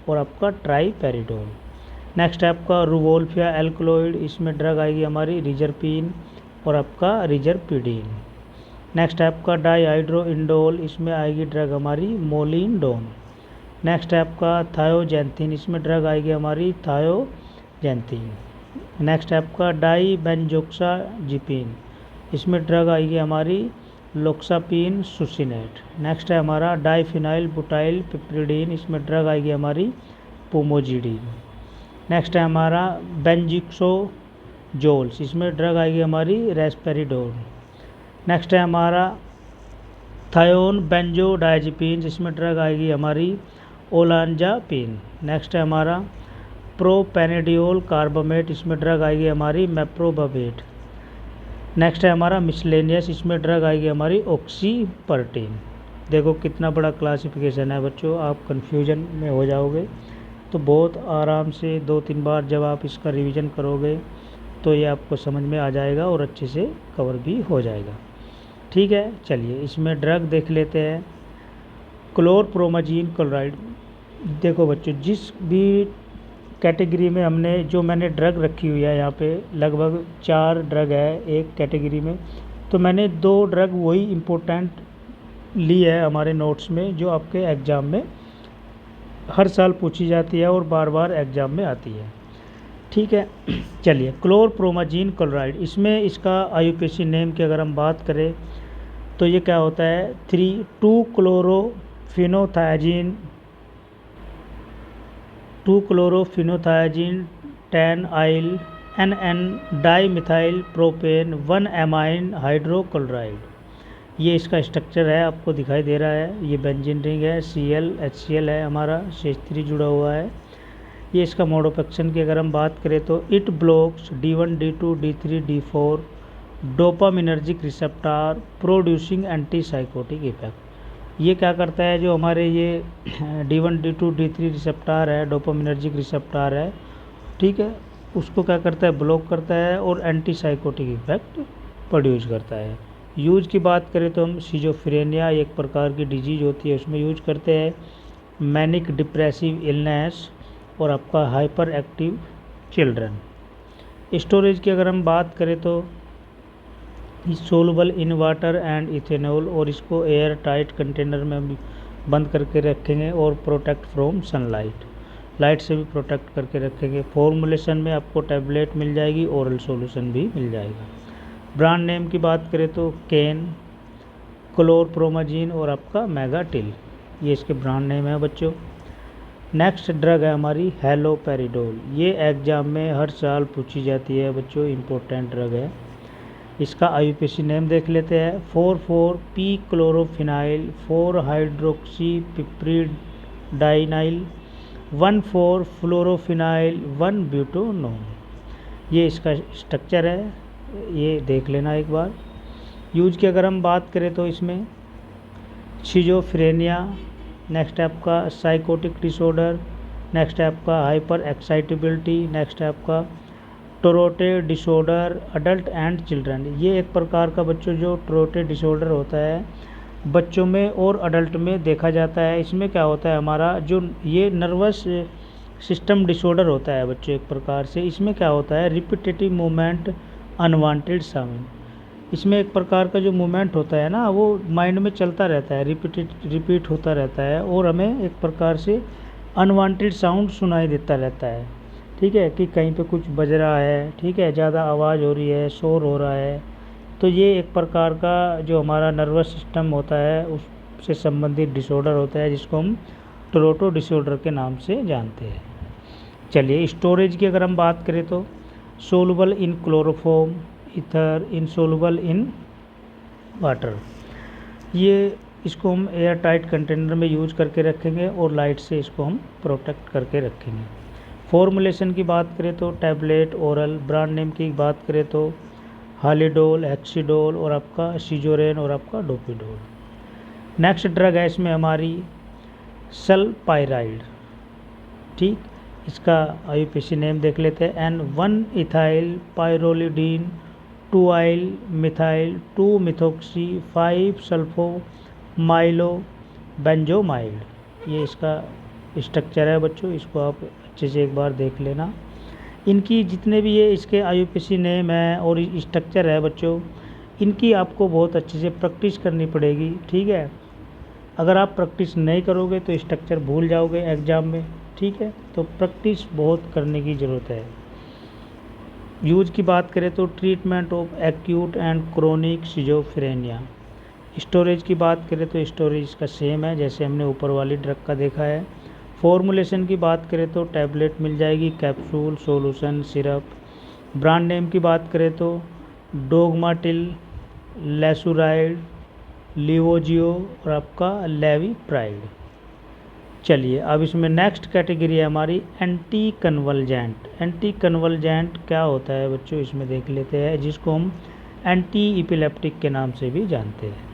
A: और आपका ट्राइपेरिडोल। नेक्स्ट है आपका रुवोल्फिया एल्कलॉइड, इसमें ड्रग आएगी हमारी रिजरपिन और आपका रिजरपिडीन। नेक्स्ट है आपका डाईहाइड्रोइंडोल, इसमें आएगी ड्रग हमारी मोलिनडोन। नेक्स्ट है आपका थायोजेंथिन, इसमें ड्रग आएगी हमारी थायोजेंथिन। नेक्स्ट है आपका डाईबेंजोक्साजिपिन, इसमें ड्रग आएगी हमारी लोक्सापिन सुसिनेट। नेक्स्ट है हमारा डाईफिनाइल बुटाइल पिप्रिडीन, इसमें ड्रग आएगी हमारी पोमोजिडीन। नेक्स्ट है हमारा बेंजिक्सोजोल्स, इसमें ड्रग आएगी हमारी रेस्पेरिडोन। नेक्स्ट है हमारा थायोन बेंजोडायजिपिन, इसमें ड्रग आएगी हमारी ओलांजापिन। नेक्स्ट है हमारा प्रोपेनेडियोल कार्बामेट, इसमें ड्रग आएगी हमारी मेप्रोबावेट। नेक्स्ट है हमारा मिसलेनियस, इसमें ड्रग आएगी हमारी ऑक्सीपर्टिन। देखो कितना बड़ा क्लासिफिकेशन है बच्चों, आप कन्फ्यूजन में हो जाओगे। तो बहुत आराम से 2-3 बार जब आप इसका रिवीजन करोगे तो ये आपको समझ में आ जाएगा और अच्छे से कवर भी हो जाएगा। ठीक है। चलिए इसमें ड्रग देख लेते हैं। Chlorpromazine chloride. देखो बच्चों, जिस भी कैटेगरी में हमने जो मैंने ड्रग रखी हुई है, यहाँ पे लगभग 4 ड्रग है एक कैटेगरी में, तो मैंने 2 ड्रग वही इम्पोर्टेंट ली है हमारे नोट्स में, जो आपके एग्ज़ाम में हर साल पूछी जाती है और बार बार एग्ज़ाम में आती है। ठीक है। चलिए क्लोरप्रोमाजीन क्लोराइड, इसमें इसका आईयूपीएसी नेम की अगर हम बात करें तो ये क्या होता है, 2-क्लोरोफिनोथायाजीन 10 आइल NN dimethyl propane 1 amine hydrochloride. ये इसका स्ट्रक्चर है, आपको दिखाई दे रहा है। ये बेंजीन रिंग है, Cl HCl है हमारा, CH3 जुड़ा हुआ है। ये इसका मोड ऑफ एक्शन की अगर हम बात करें तो it blocks D1 D2 D3 D4 dopaminergic receptor producing anti psychotic effect. ये क्या करता है, जो हमारे ये D1 D2 D3 रिसेप्टार है, डोपामिनर्जिक रिसेप्टार है, ठीक है, उसको क्या करता है, ब्लॉक करता है और एंटी साइकोटिक इफेक्ट प्रोड्यूस करता है। यूज की बात करें तो हम सिजोफ्रेनिया एक प्रकार की डिजीज होती है, उसमें यूज करते हैं। मैनिक डिप्रेसिव इलनेस और आपका हाइपर एक्टिव चिल्ड्रन। स्टोरेज की अगर हम बात करें तो soluble in water and ethanol, और इसको एयर टाइट कंटेनर में हम बंद करके रखेंगे और प्रोटेक्ट फ्रॉम सनलाइट, लाइट से भी प्रोटेक्ट करके रखेंगे। फॉर्मुलेशन में आपको टैबलेट मिल जाएगी, ओरल सॉल्यूशन भी मिल जाएगा। ब्रांड नेम की बात करें तो कैन, क्लोरप्रोमाजीन और आपका मेगाटिल, ये इसके ब्रांड नेम है बच्चों। नेक्स्ट ड्रग है हमारी हेलोपेरिडोल। ये एग्जाम में हर साल पूछी जाती है बच्चों, इम्पोर्टेंट ड्रग है। इसका IUPAC नेम देख लेते हैं। 4,4-P chlorophenyl, 4 hydroxy पिप्रिडाइनाइल, 1,4 फ्लोरोफिनाइल, 1 ब्यूटोनोन। ये इसका स्ट्रक्चर है, ये देख लेना एक बार। यूज की अगर हम बात करें तो इसमें शिजोफ्रेनिया, नेक्स्ट है आपका साइकोटिक डिसऑर्डर, नेक्स्ट है आपका हाइपर एक्साइटेबिलिटी, नेक्स्ट है आपका टोरोटे डिसऑर्डर, अडल्ट एंड चिल्ड्रन। ये एक प्रकार का बच्चों जो टोरोटे डिसऑर्डर होता है बच्चों में और अडल्ट में देखा जाता है। इसमें क्या होता है, हमारा जो ये नर्वस सिस्टम डिसऑर्डर होता है बच्चों एक प्रकार से। इसमें क्या होता है, रिपीटेटिव मूवमेंट, अनवांटेड साउंड। इसमें एक प्रकार का जो मूवमेंट होता है ना, वो माइंड में चलता रहता है, रिपीट होता रहता है, और हमें एक प्रकार से अनवांटेड साउंड सुनाई देता रहता है, ठीक है, कि कहीं पे कुछ बज रहा है, ठीक है, ज़्यादा आवाज़ हो रही है, शोर हो रहा है। तो ये एक प्रकार का जो हमारा नर्वस सिस्टम होता है उससे संबंधित डिसऑर्डर होता है, जिसको हम टोरोटो डिसऑर्डर के नाम से जानते हैं। चलिए स्टोरेज की अगर हम बात करें तो soluble in chloroform, ether, insoluble in water. ये इसको हम एयर टाइट कंटेनर में यूज करके रखेंगे और लाइट से इसको हम प्रोटेक्ट करके रखेंगे। फॉर्मुलेशन की बात करें तो टैबलेट, ओरल। ब्रांड नेम की बात करें तो हालीडोल, हेक्सीडोल और आपका सीजोरेन और आपका डोपिडोल। नेक्स्ट ड्रग है इसमें हमारी सल्पाइराइड, ठीक, इसका IUPAC नेम देख लेते हैं। N1 ethyl pyrrolidine, 2 methyl, 2 methoxy, 5 sulfamoyl benzamide. ये इसका स्ट्रक्चर है बच्चों, इसको आप अच्छे से एक बार देख लेना। इनकी जितने भी ये इसके IUPAC नेम है और स्ट्रक्चर है बच्चों, इनकी आपको बहुत अच्छे से प्रैक्टिस करनी पड़ेगी, ठीक है। अगर आप प्रैक्टिस नहीं करोगे तो स्ट्रक्चर भूल जाओगे एग्ज़ाम में, ठीक है, तो प्रैक्टिस बहुत करने की ज़रूरत है। यूज की बात करें तो treatment of acute and chronic schizophrenia. Storage की बात करें तो स्टोरेज का सेम है जैसे हमने ऊपर वाली ड्रग का देखा है। फॉर्मुलेशन की बात करें तो टैबलेट मिल जाएगी, capsule, solution, syrup. Brand name की बात करें तो डोगमाटिल, लेसुराइड, लिवोजियो और आपका लेवीप्राइड। चलिए अब इसमें नेक्स्ट कैटेगरी है हमारी एंटी कन्वल्जेंट। एंटी कन्वल्जेंट क्या होता है बच्चों, इसमें देख लेते हैं, जिसको हम एंटी इपिलेप्टिक के नाम से भी जानते हैं।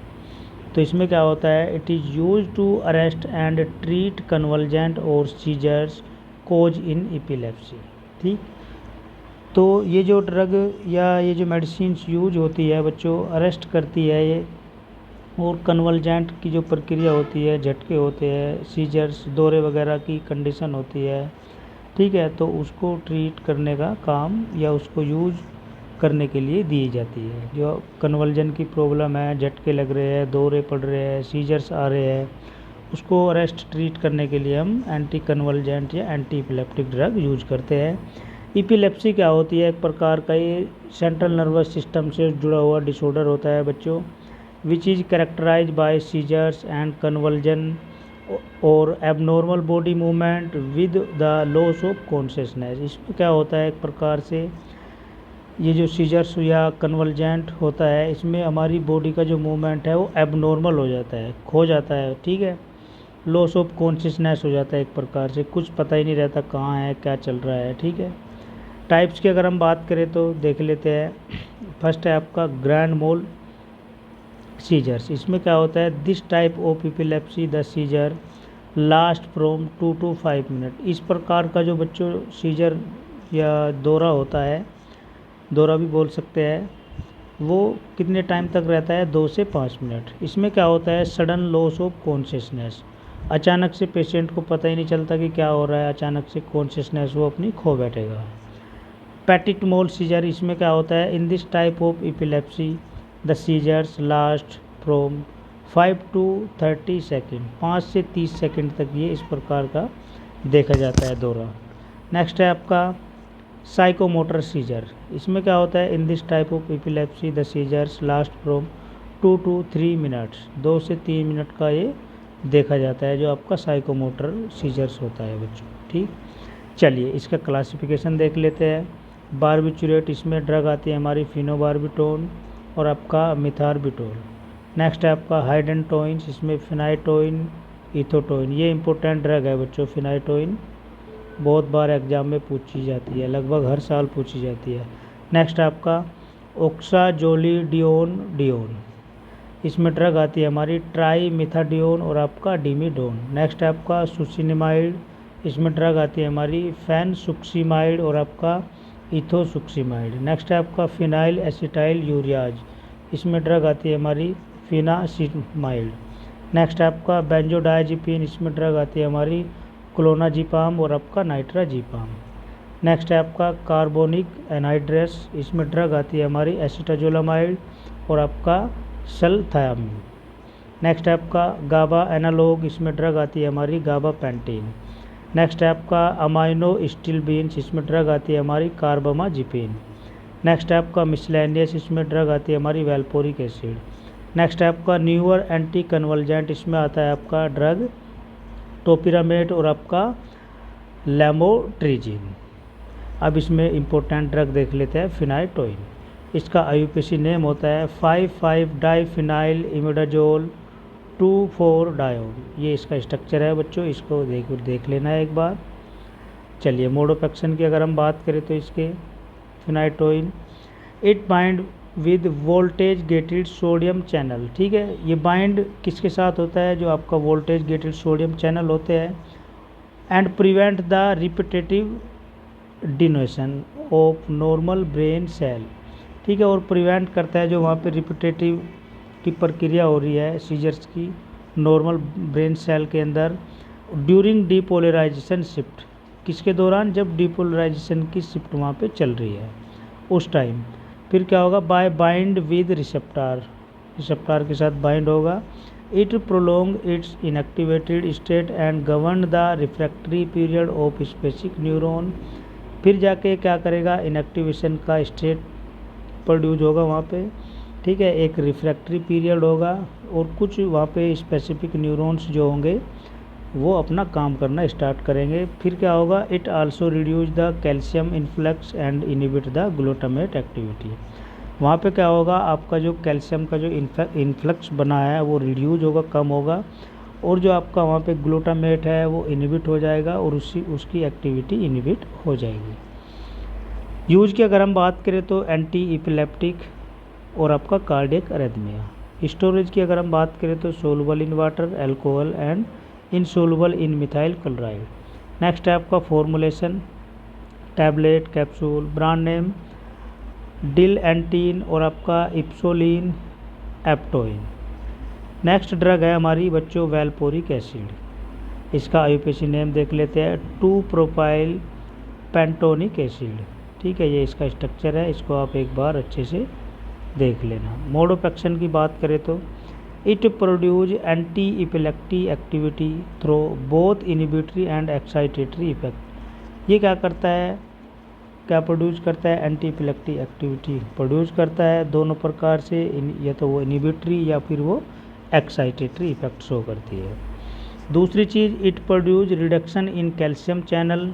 A: तो इसमें क्या होता है, it is use to arrest and treat convulsant और सीजर्स कोज इन इपिलेप्सी, ठीक। तो ये जो ड्रग या ये जो मेडिसिन यूज होती है बच्चों, अरेस्ट करती है ये, और कन्वल्जेंट की जो प्रक्रिया होती है, झटके होते हैं, सीजर्स, दौरे वगैरह की कंडीशन होती है, ठीक है, तो उसको ट्रीट करने का काम या उसको यूज करने के लिए दी जाती है। जो कन्वल्जन की प्रॉब्लम है, झटके लग रहे हैं, दौरे पड़ रहे हैं, सीजर्स आ रहे हैं, उसको अरेस्ट ट्रीट करने के लिए हम एंटी कन्वल्जेंट या एंटी इपिलेप्टिक ड्रग यूज करते हैं। इपिलेप्सी क्या होती है, एक प्रकार का ये सेंट्रल नर्वस सिस्टम से जुड़ा हुआ डिसऑर्डर होता है बच्चों, which is characterise by seizures and convulsion और abnormal body movement with the loss of consciousness. इसमें क्या होता है, एक प्रकार से ये जो सीजर्स या कन्वल्जेंट होता है, इसमें हमारी बॉडी का जो मूवमेंट है वो एबनॉर्मल हो जाता है, खो जाता है, ठीक है, लॉस ऑफ कॉन्शियसनेस हो जाता है, एक प्रकार से कुछ पता ही नहीं रहता कहाँ है, क्या चल रहा है, ठीक है। टाइप्स की अगर हम बात करें तो देख लेते हैं। फर्स्ट है आपका ग्रैंड मोल, सीजर्स। इसमें क्या होता है, this type of epilepsy the seizure last from 2 to 5 minute. इस प्रकार का जो बच्चों सीजर या दौरा होता है, दौरा भी बोल सकते हैं, वो कितने टाइम तक रहता है, 2 से 5 मिनट। इसमें क्या होता है, सडन लॉस ऑफ कॉन्शियसनेस, अचानक से पेशेंट को पता ही नहीं चलता कि क्या हो रहा है, अचानक से कॉन्शियसनेस वो अपनी खो बैठेगा। पैटिट मोल सीजर, इसमें क्या होता है, in this type of epilepsy the seizures last from 5 to 30 second, 5 से 30 सेकेंड तक ये इस प्रकार का देखा जाता है दौरा। नेक्स्ट है आपका साइकोमोटर सीजर। इसमें क्या होता है, in this type of epilepsy the seizures last from 2 to 3 minutes, 2 से 3 मिनट का ये देखा जाता है जो आपका साइकोमोटर सीजर्स होता है बच्चों। ठीक, चलिए इसका क्लासिफिकेशन देख लेते हैं। बारबिचुरेट, इसमें ड्रग आती है हमारी फिनोबार्बिटोन और आपका मिथारबिटोल। नेक्स्ट है आपका हाइडेंटोइंस, इसमें फिनाइटोइन, इथोटोइन, ये इंपॉर्टेंट ड्रग है बच्चों। फिनाइटोइन बहुत बार एग्जाम में पूछी जाती है, लगभग हर साल पूछी जाती है। नेक्स्ट आपका ओक्साजोलिडियोन डियोन, इसमें ड्रग आती है हमारी ट्राईमिथाडियोन और आपका डिमिडोन। नेक्स्ट है आपका सुसिनिमाइड, इसमें ड्रग आती है हमारी फैनसुक्सीमाइड और आपका इथोसुक्सीमाइड। नेक्स्ट है आपका फिनाइल एसिटाइल यूरियाज, इसमें ड्रग आती है हमारी फिनासिमाइड। नेक्स्ट है आपका बेंजोडायजिपिन, इसमें ड्रग आती है हमारी क्लोनाजिपाम और आपका नाइट्राजिपाम। नेक्स्ट है आपका कार्बोनिक एनहाइड्रेस, इसमें ड्रग आती है हमारी एसिटाजोलामाइड और आपका सल्थायामिन। नेक्स्ट है आपका गाबा एनालॉग, इसमें ड्रग आती है हमारी गाबा पेंटीन। नेक्स्ट है आपका अमाइनो स्टिलबीन्स, इसमें ड्रग आती है हमारी कार्बामाजिपिन। नेक्स्ट है आपका मिसलेनियस, इसमें ड्रग आती है हमारी वेल्पोरिक एसिड। नेक्स्ट है आपका न्यूअर एंटी कन्वल्जेंट, इसमें आता है आपका ड्रग टोपिरामेट और आपका लेमोट्रिजिन। अब इसमें इंपॉर्टेंट ड्रग देख लेते हैं, फिनाइटोइन। इसका आईयूपीएसी नेम होता है 5,5-डाइफिनाइल इमिडाजोल 2,4-डायोन। ये इसका स्ट्रक्चर है बच्चों, इसको देख लेना है एक बार। चलिए मोड ऑफ एक्शन की अगर हम बात करें तो इसके phenytoin, it bind with voltage gated sodium channel. ठीक है, ये बाइंड किसके साथ होता है, जो आपका वोल्टेज गेटेड सोडियम चैनल होते हैं, and prevent the repetitive detonation of normal brain cell. ठीक है, और प्रिवेंट करता है जो वहाँ पे रिपीटेटिव की प्रक्रिया हो रही है सीजर्स की नॉर्मल ब्रेन सेल के अंदर ड्यूरिंग डीपोलराइजेशन शिफ्ट। किसके दौरान, जब डीपोलराइजेशन की शिफ्ट वहाँ पे चल रही है उस टाइम। फिर क्या होगा, by bind with receptor, receptor के साथ बाइंड होगा। It prolong its inactivated state and govern the refractory period of specific neuron. फिर जाके क्या करेगा, इनएक्टिवेशन का स्टेट प्रोड्यूस होगा वहाँ पे। ठीक है, एक रिफ्रैक्टरी पीरियड होगा और कुछ वहाँ पे स्पेसिफिक न्यूरॉन्स जो होंगे वो अपना काम करना स्टार्ट करेंगे। फिर क्या होगा, it also reduce the calcium influx and inhibit the glutamate activity. वहाँ पे क्या होगा, आपका जो कैल्शियम का जो इन्फ्लक्स बना है वो रिड्यूज होगा, कम होगा, और जो आपका वहाँ पे ग्लूटामेट है वो इनिबिट हो जाएगा और उसकी एक्टिविटी इनिबिट हो जाएगी। यूज की अगर हम बात करें तो एंटी इपिलेप्टिक और आपका कार्डियक अरेथमिया। स्टोरेज की अगर हम बात करें तो soluble in water, alcohol and insoluble in methyl chloride. Next है आपका formulation, tablet, capsule, brand name Dilantin और आपका इप्सोलिन एप्टोइन। नेक्स्ट ड्रग है हमारी बच्चों वेल्पोरिक एसिड। इसका आईयूपीएसी नेम देख लेते हैं, 2-प्रोपाइल पेंटोनिक एसिड। ठीक है, ये इसका स्ट्रक्चर है, इसको आप एक बार अच्छे से देख लेना। मोड ऑफ एक्शन की बात करें तो it produce anti epileptic activity through both inhibitory and excitatory effect. ये क्या करता है, क्या प्रोड्यूस करता है, एंटी इपिलेक्टिक एक्टिविटी प्रोड्यूस करता है दोनों प्रकार से, या तो वो इनिबिटरी या फिर वो एक्साइटेटरी इफेक्ट शो करती है। दूसरी चीज़, it produce reduction in calcium channel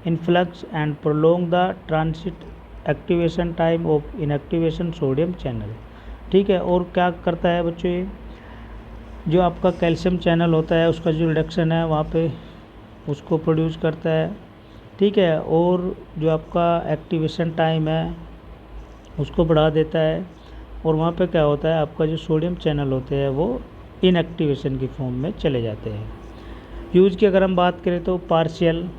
A: influx and prolong the transit activation time of inactivation sodium channel. ठीक है, और क्या करता है बच्चों, ये जो आपका कैल्शियम चैनल होता है उसका जो रिडक्शन है वहाँ पे उसको प्रोड्यूस करता है। ठीक है, और जो आपका एक्टिवेशन टाइम है उसको बढ़ा देता है, और वहाँ पे क्या होता है, आपका जो सोडियम चैनल होते हैं वो इनएक्टिवेशन की फॉर्म में चले जाते हैं। यूज की अगर हम बात करें तो पार्शियल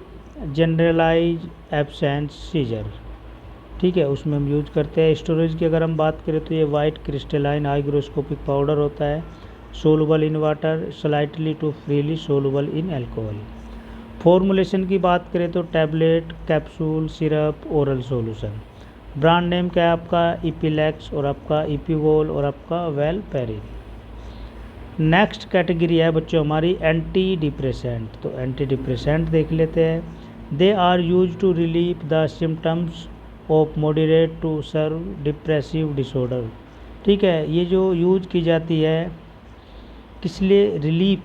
A: जनरलाइज एब्सेंस सीजर, ठीक है, उसमें हम यूज करते हैं। स्टोरेज की अगर हम बात करें तो ये वाइट क्रिस्टलाइन हाइग्रोस्कोपिक पाउडर होता है, soluble in water, slightly to freely soluble in alcohol. Formulation की बात करें तो tablet, capsule, syrup, oral solution. Brand name क्या है आपका, इपीलैक्स और आपका इपीवोल और आपका वेलपेरिन। नेक्स्ट कैटेगरी है बच्चों हमारी एंटी डिप्रेसेंट। तो एंटी डिप्रेसेंट देख लेते हैं। They are use to relieve the symptoms of moderate to severe depressive disorder, ठीक है, ये जो यूज की जाती है किस लिए, रिलीफ,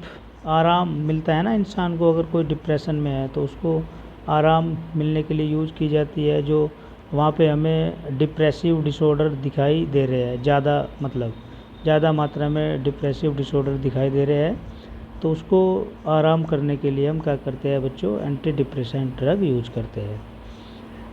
A: आराम मिलता है ना इंसान को, अगर कोई डिप्रेशन में है तो उसको आराम मिलने के लिए यूज की जाती है। जो वहाँ पे हमें डिप्रेसिव डिसऑर्डर दिखाई दे रहे हैं, ज़्यादा मात्रा में डिप्रेसिव डिसऑर्डर दिखाई दे रहे हैं, तो उसको आराम करने के लिए हम क्या करते हैं बच्चों, एंटी डिप्रेसेंट ड्रग यूज करते हैं।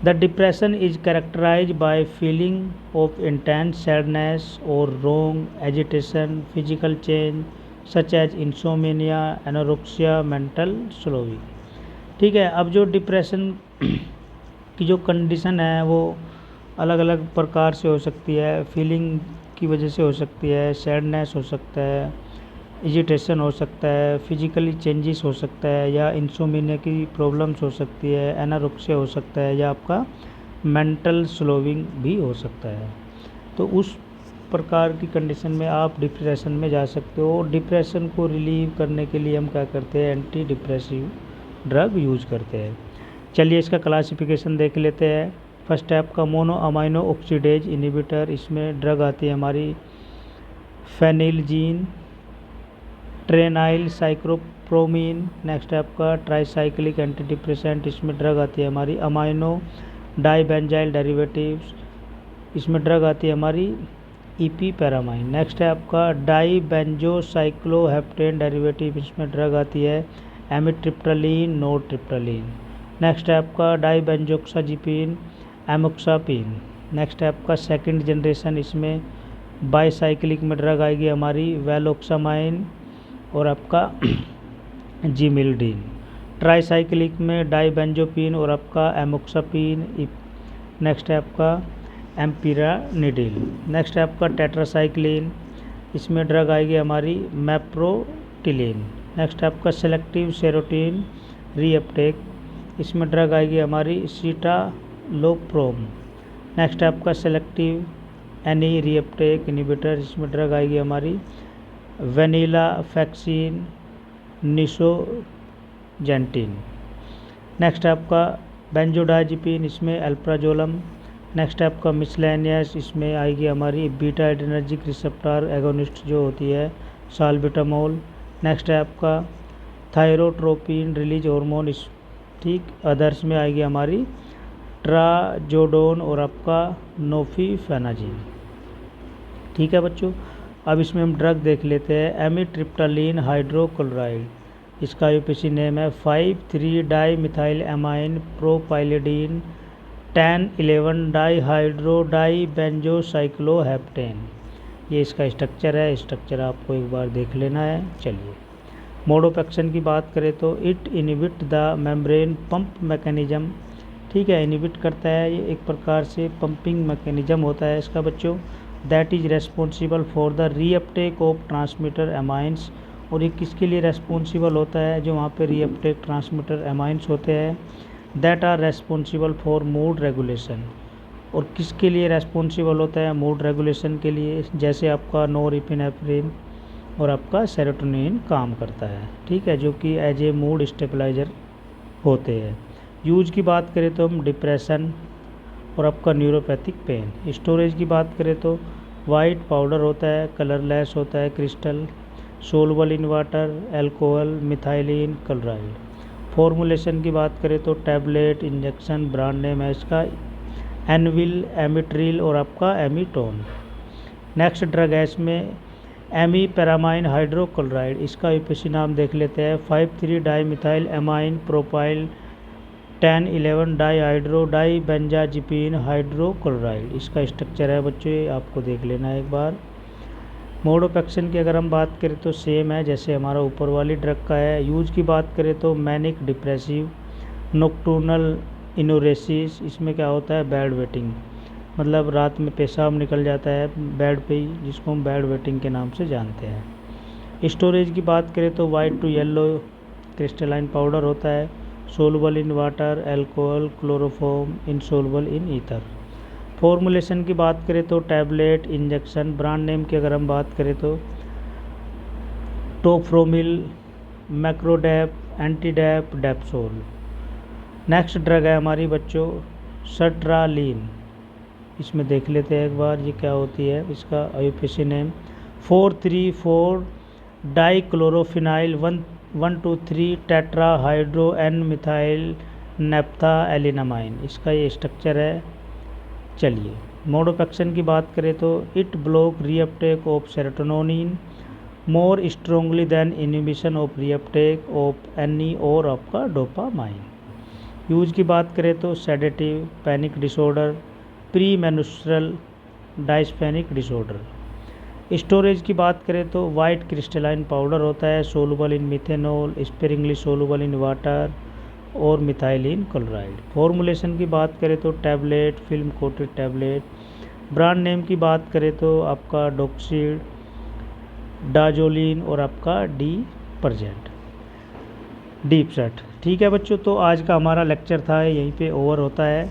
A: The depression is characterise by feeling of intense sadness और wrong agitation, physical change such as insomnia, anorexia, mental slowing, ठीक है। अब जो डिप्रेशन की जो कंडीशन है वो अलग अलग प्रकार से हो सकती है। फीलिंग की वजह से हो सकती है, सैडनेस हो सकता है, एजिटेशन हो सकता है, फिजिकली चेंजेस हो सकता है, या इंसोमेनिया की प्रॉब्लम्स हो सकती है, एनारोक्सिया हो सकता है, या आपका मेंटल स्लोविंग भी हो सकता है। तो उस प्रकार की कंडीशन में आप डिप्रेशन में जा सकते हो। डिप्रेशन को रिलीव करने के लिए हम क्या करते हैं, एंटी डिप्रेसिव ड्रग यूज करते हैं। चलिए इसका क्लासिफिकेशन देख लेते हैं। फर्स्ट है आपका मोनो अमाइनो ऑक्सीडेज इनिबिटर, इसमें ड्रग आती है हमारी फेनिलजीन, ट्रेनाइल साइक्लोप्रोमीन। नेक्स्ट है आपका ट्राईसाइक्लिक एंटी डिप्रेसेंट, इसमें ड्रग आती है हमारी अमाइनो डाइबेंजाइल डेरिवेटिव्स, इसमें ड्रग आती है हमारी इपीपैरामाइन। नेक्स्ट है आपका डाइबेंजोसाइक्लोहेप्टेन डेरिवेटिव, इसमें ड्रग आती है एमिट्रिप्टलीन, नोरट्रिप्टलीन। नेक्स्ट है आपका डाइबेंजोक्साजिपिन, एमोक्सापिन। नेक्स्ट है आपका सेकंड जनरेशन, इसमें बाईसाइक्लिक में ड्रग आएगी हमारी वेलोक्सामाइन और आपका जिमिल्डीन। ट्राईसाइक्लिक में डाइबेंजोपिन और आपका एमोक्सापिन। नेक्स्ट है आपका एम्पिरानिडिल। नेक्स्ट है आपका टेट्रासाइक्लिन, इसमें ड्रग आएगी हमारी मैप्रोटिलिन। नेक्स्ट है आपका सेलेक्टिव सेरोटीन रीअपटेक, इसमें ड्रग आएगी हमारी सीटालोप्रोम। नेक्स्ट है आपका सेलेक्टिव एनी रीअपटेक इनिबिटर, इसमें ड्रग आएगी हमारी वेनिला फैक्सीन निसोजेंटिन। नेक्स्ट है आपका बेंजोडाइजिपिन, इसमें अल्प्राजोलम। नेक्स्ट है आपका मिसलेनियस, इसमें आएगी हमारी बीटा एड्रेनर्जिक रिसेप्टर एगोनिस्ट जो होती है साल्बिटामोल। नेक्स्ट है आपका थायरोट्रोपिन रिलीज हार्मोन, इस ठीक। अदर्स में आएगी हमारी ट्राजोडोन और आपका नोफीफेनाजिन, ठीक है बच्चों। अब इसमें हम ड्रग देख लेते हैं एमिट्रिप्टालीन हाइड्रोक्लोराइड, इसका यूपीसी नेम है 5,3-डाईमिथाइल-एमाइन प्रोपाइलिडीन 10,11 डाईहाइड्रोडाईबेंजोसाइक्लोहेप्टेन। ये इसका स्ट्रक्चर है, स्ट्रक्चर आपको एक बार देख लेना है। चलिए मोड ऑफ एक्शन की बात करें तो it inhibit the membrane pump mechanism, ठीक है, इनिबिट करता है, ये एक प्रकार से पंपिंग मैकेनिज्म होता है इसका बच्चों। That is responsible for the reuptake of transmitter amines, और ये किसके लिए रेस्पॉन्सिबल होता है, जो वहाँ पे रीअपटेक ट्रांसमीटर एमाइंस होते हैं। That are responsible for mood regulation, और किसके लिए रेस्पॉन्सिबल होता है, मूड रेगुलेशन के लिए, जैसे आपका नोरएपिनेफ्रिन और आपका सेरोटोनिन काम करता है, ठीक है, जो कि एज ए मूड स्टेबलाइजर होते हैं। यूज की बात करें तो हम डिप्रेशन और आपका न्यूरोपैथिक पेन। स्टोरेज की बात करें तो वाइट पाउडर होता है, कलरलेस होता है, crystal, soluble in water, alcohol, methylene chloride. Formulation की बात करें तो टैबलेट, इंजेक्शन, ब्रांड नेम है इसका एनविल, एमिट्रिल और आपका एमीटोन। नेक्स्ट ड्रग है इसमें एमीपैरामाइन हाइड्रोक्लोराइड, इसका यूपीसी नाम देख लेते हैं 5,3-डाईमिथाइल-एमाइन प्रोपाइल 1011 डाईहाइड्रो डाई बेंजाजिपीन हाइड्रोक्लोराइड, इसका स्ट्रक्चर है बच्चों, ये आपको देख लेना है एक बार। मोड ऑफ एक्शन की अगर हम बात करें तो सेम है जैसे हमारा ऊपर वाली ड्रग का है। यूज की बात करें तो मैनिक डिप्रेसिव, नोक्टर्नल इनोरेसिस, इसमें क्या होता है बेड वेटिंग, मतलब रात में पेशाब निकल जाता है बेड पे ही, जिसको हम बेड वेटिंग के नाम से जानते हैं। स्टोरेज की बात करें तो white to yellow crystalline powder होता है, soluble in water, alcohol, chloroform, insoluble in ether. Formulation की बात करें तो टैबलेट, इंजेक्शन। ब्रांड नेम की अगर हम बात करें तो टोफ्रोमिल, मैक्रोडैप, एंटीडैप, डेप्सोल। नेक्स्ट ड्रग है हमारी बच्चों सर्ट्रालीन, इसमें देख लेते हैं एक बार ये क्या होती है। इसका IUPAC name 4,3,4 dichlorophenyl 1,2,3 tetra hydro N methyl naphthalenamine, इसका ये स्ट्रक्चर है। चलिए मोड ऑफ एक्शन की बात करें तो it block reuptake of serotonin more strongly than inhibition of reuptake of any और आपका डोपामाइन। यूज की बात करें तो sedative, panic disorder, pre menstrual dysphoric disorder. Storage की बात करें तो वाइट क्रिस्टलाइन पाउडर होता है, soluble in methanol, sparingly soluble in water और मिथाइलिन क्लोराइड। फॉर्मुलेशन की बात करें तो tablet, film coated tablet. Brand name की बात करें तो आपका डॉक्सिड, डाजोलिन और आपका डी परजेंट, डीपसेट। ठीक है बच्चों, तो आज का हमारा लेक्चर था यहीं पे ओवर होता है।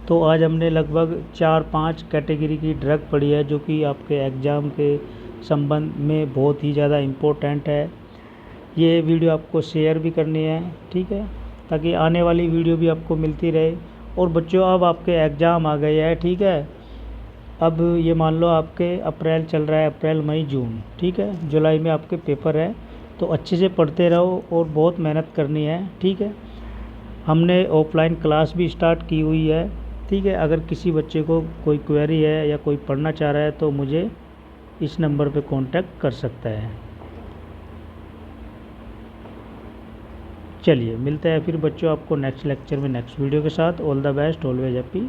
A: तो आज हमने लगभग 4-5 कैटेगरी की ड्रग पढ़ी है जो कि आपके एग्ज़ाम के संबंध में बहुत ही ज़्यादा इम्पोर्टेंट है। ये वीडियो आपको शेयर भी करनी है, ठीक है, ताकि आने वाली वीडियो भी आपको मिलती रहे। और बच्चों अब आपके एग्ज़ाम आ गए हैं, ठीक है, अब ये मान लो आपके अप्रैल चल रहा है, अप्रैल मई जून, ठीक है, जुलाई में आपके पेपर है, तो अच्छे से पढ़ते रहो और बहुत मेहनत करनी है, ठीक है। हमने ऑफलाइन क्लास भी स्टार्ट की हुई है, ठीक है। अगर किसी बच्चे को कोई क्वेरी है या कोई पढ़ना चाह रहा है तो मुझे इस नंबर पे कांटेक्ट कर सकता है। चलिए मिलते हैं फिर बच्चों आपको नेक्स्ट लेक्चर में नेक्स्ट वीडियो के साथ। All the best, always happy.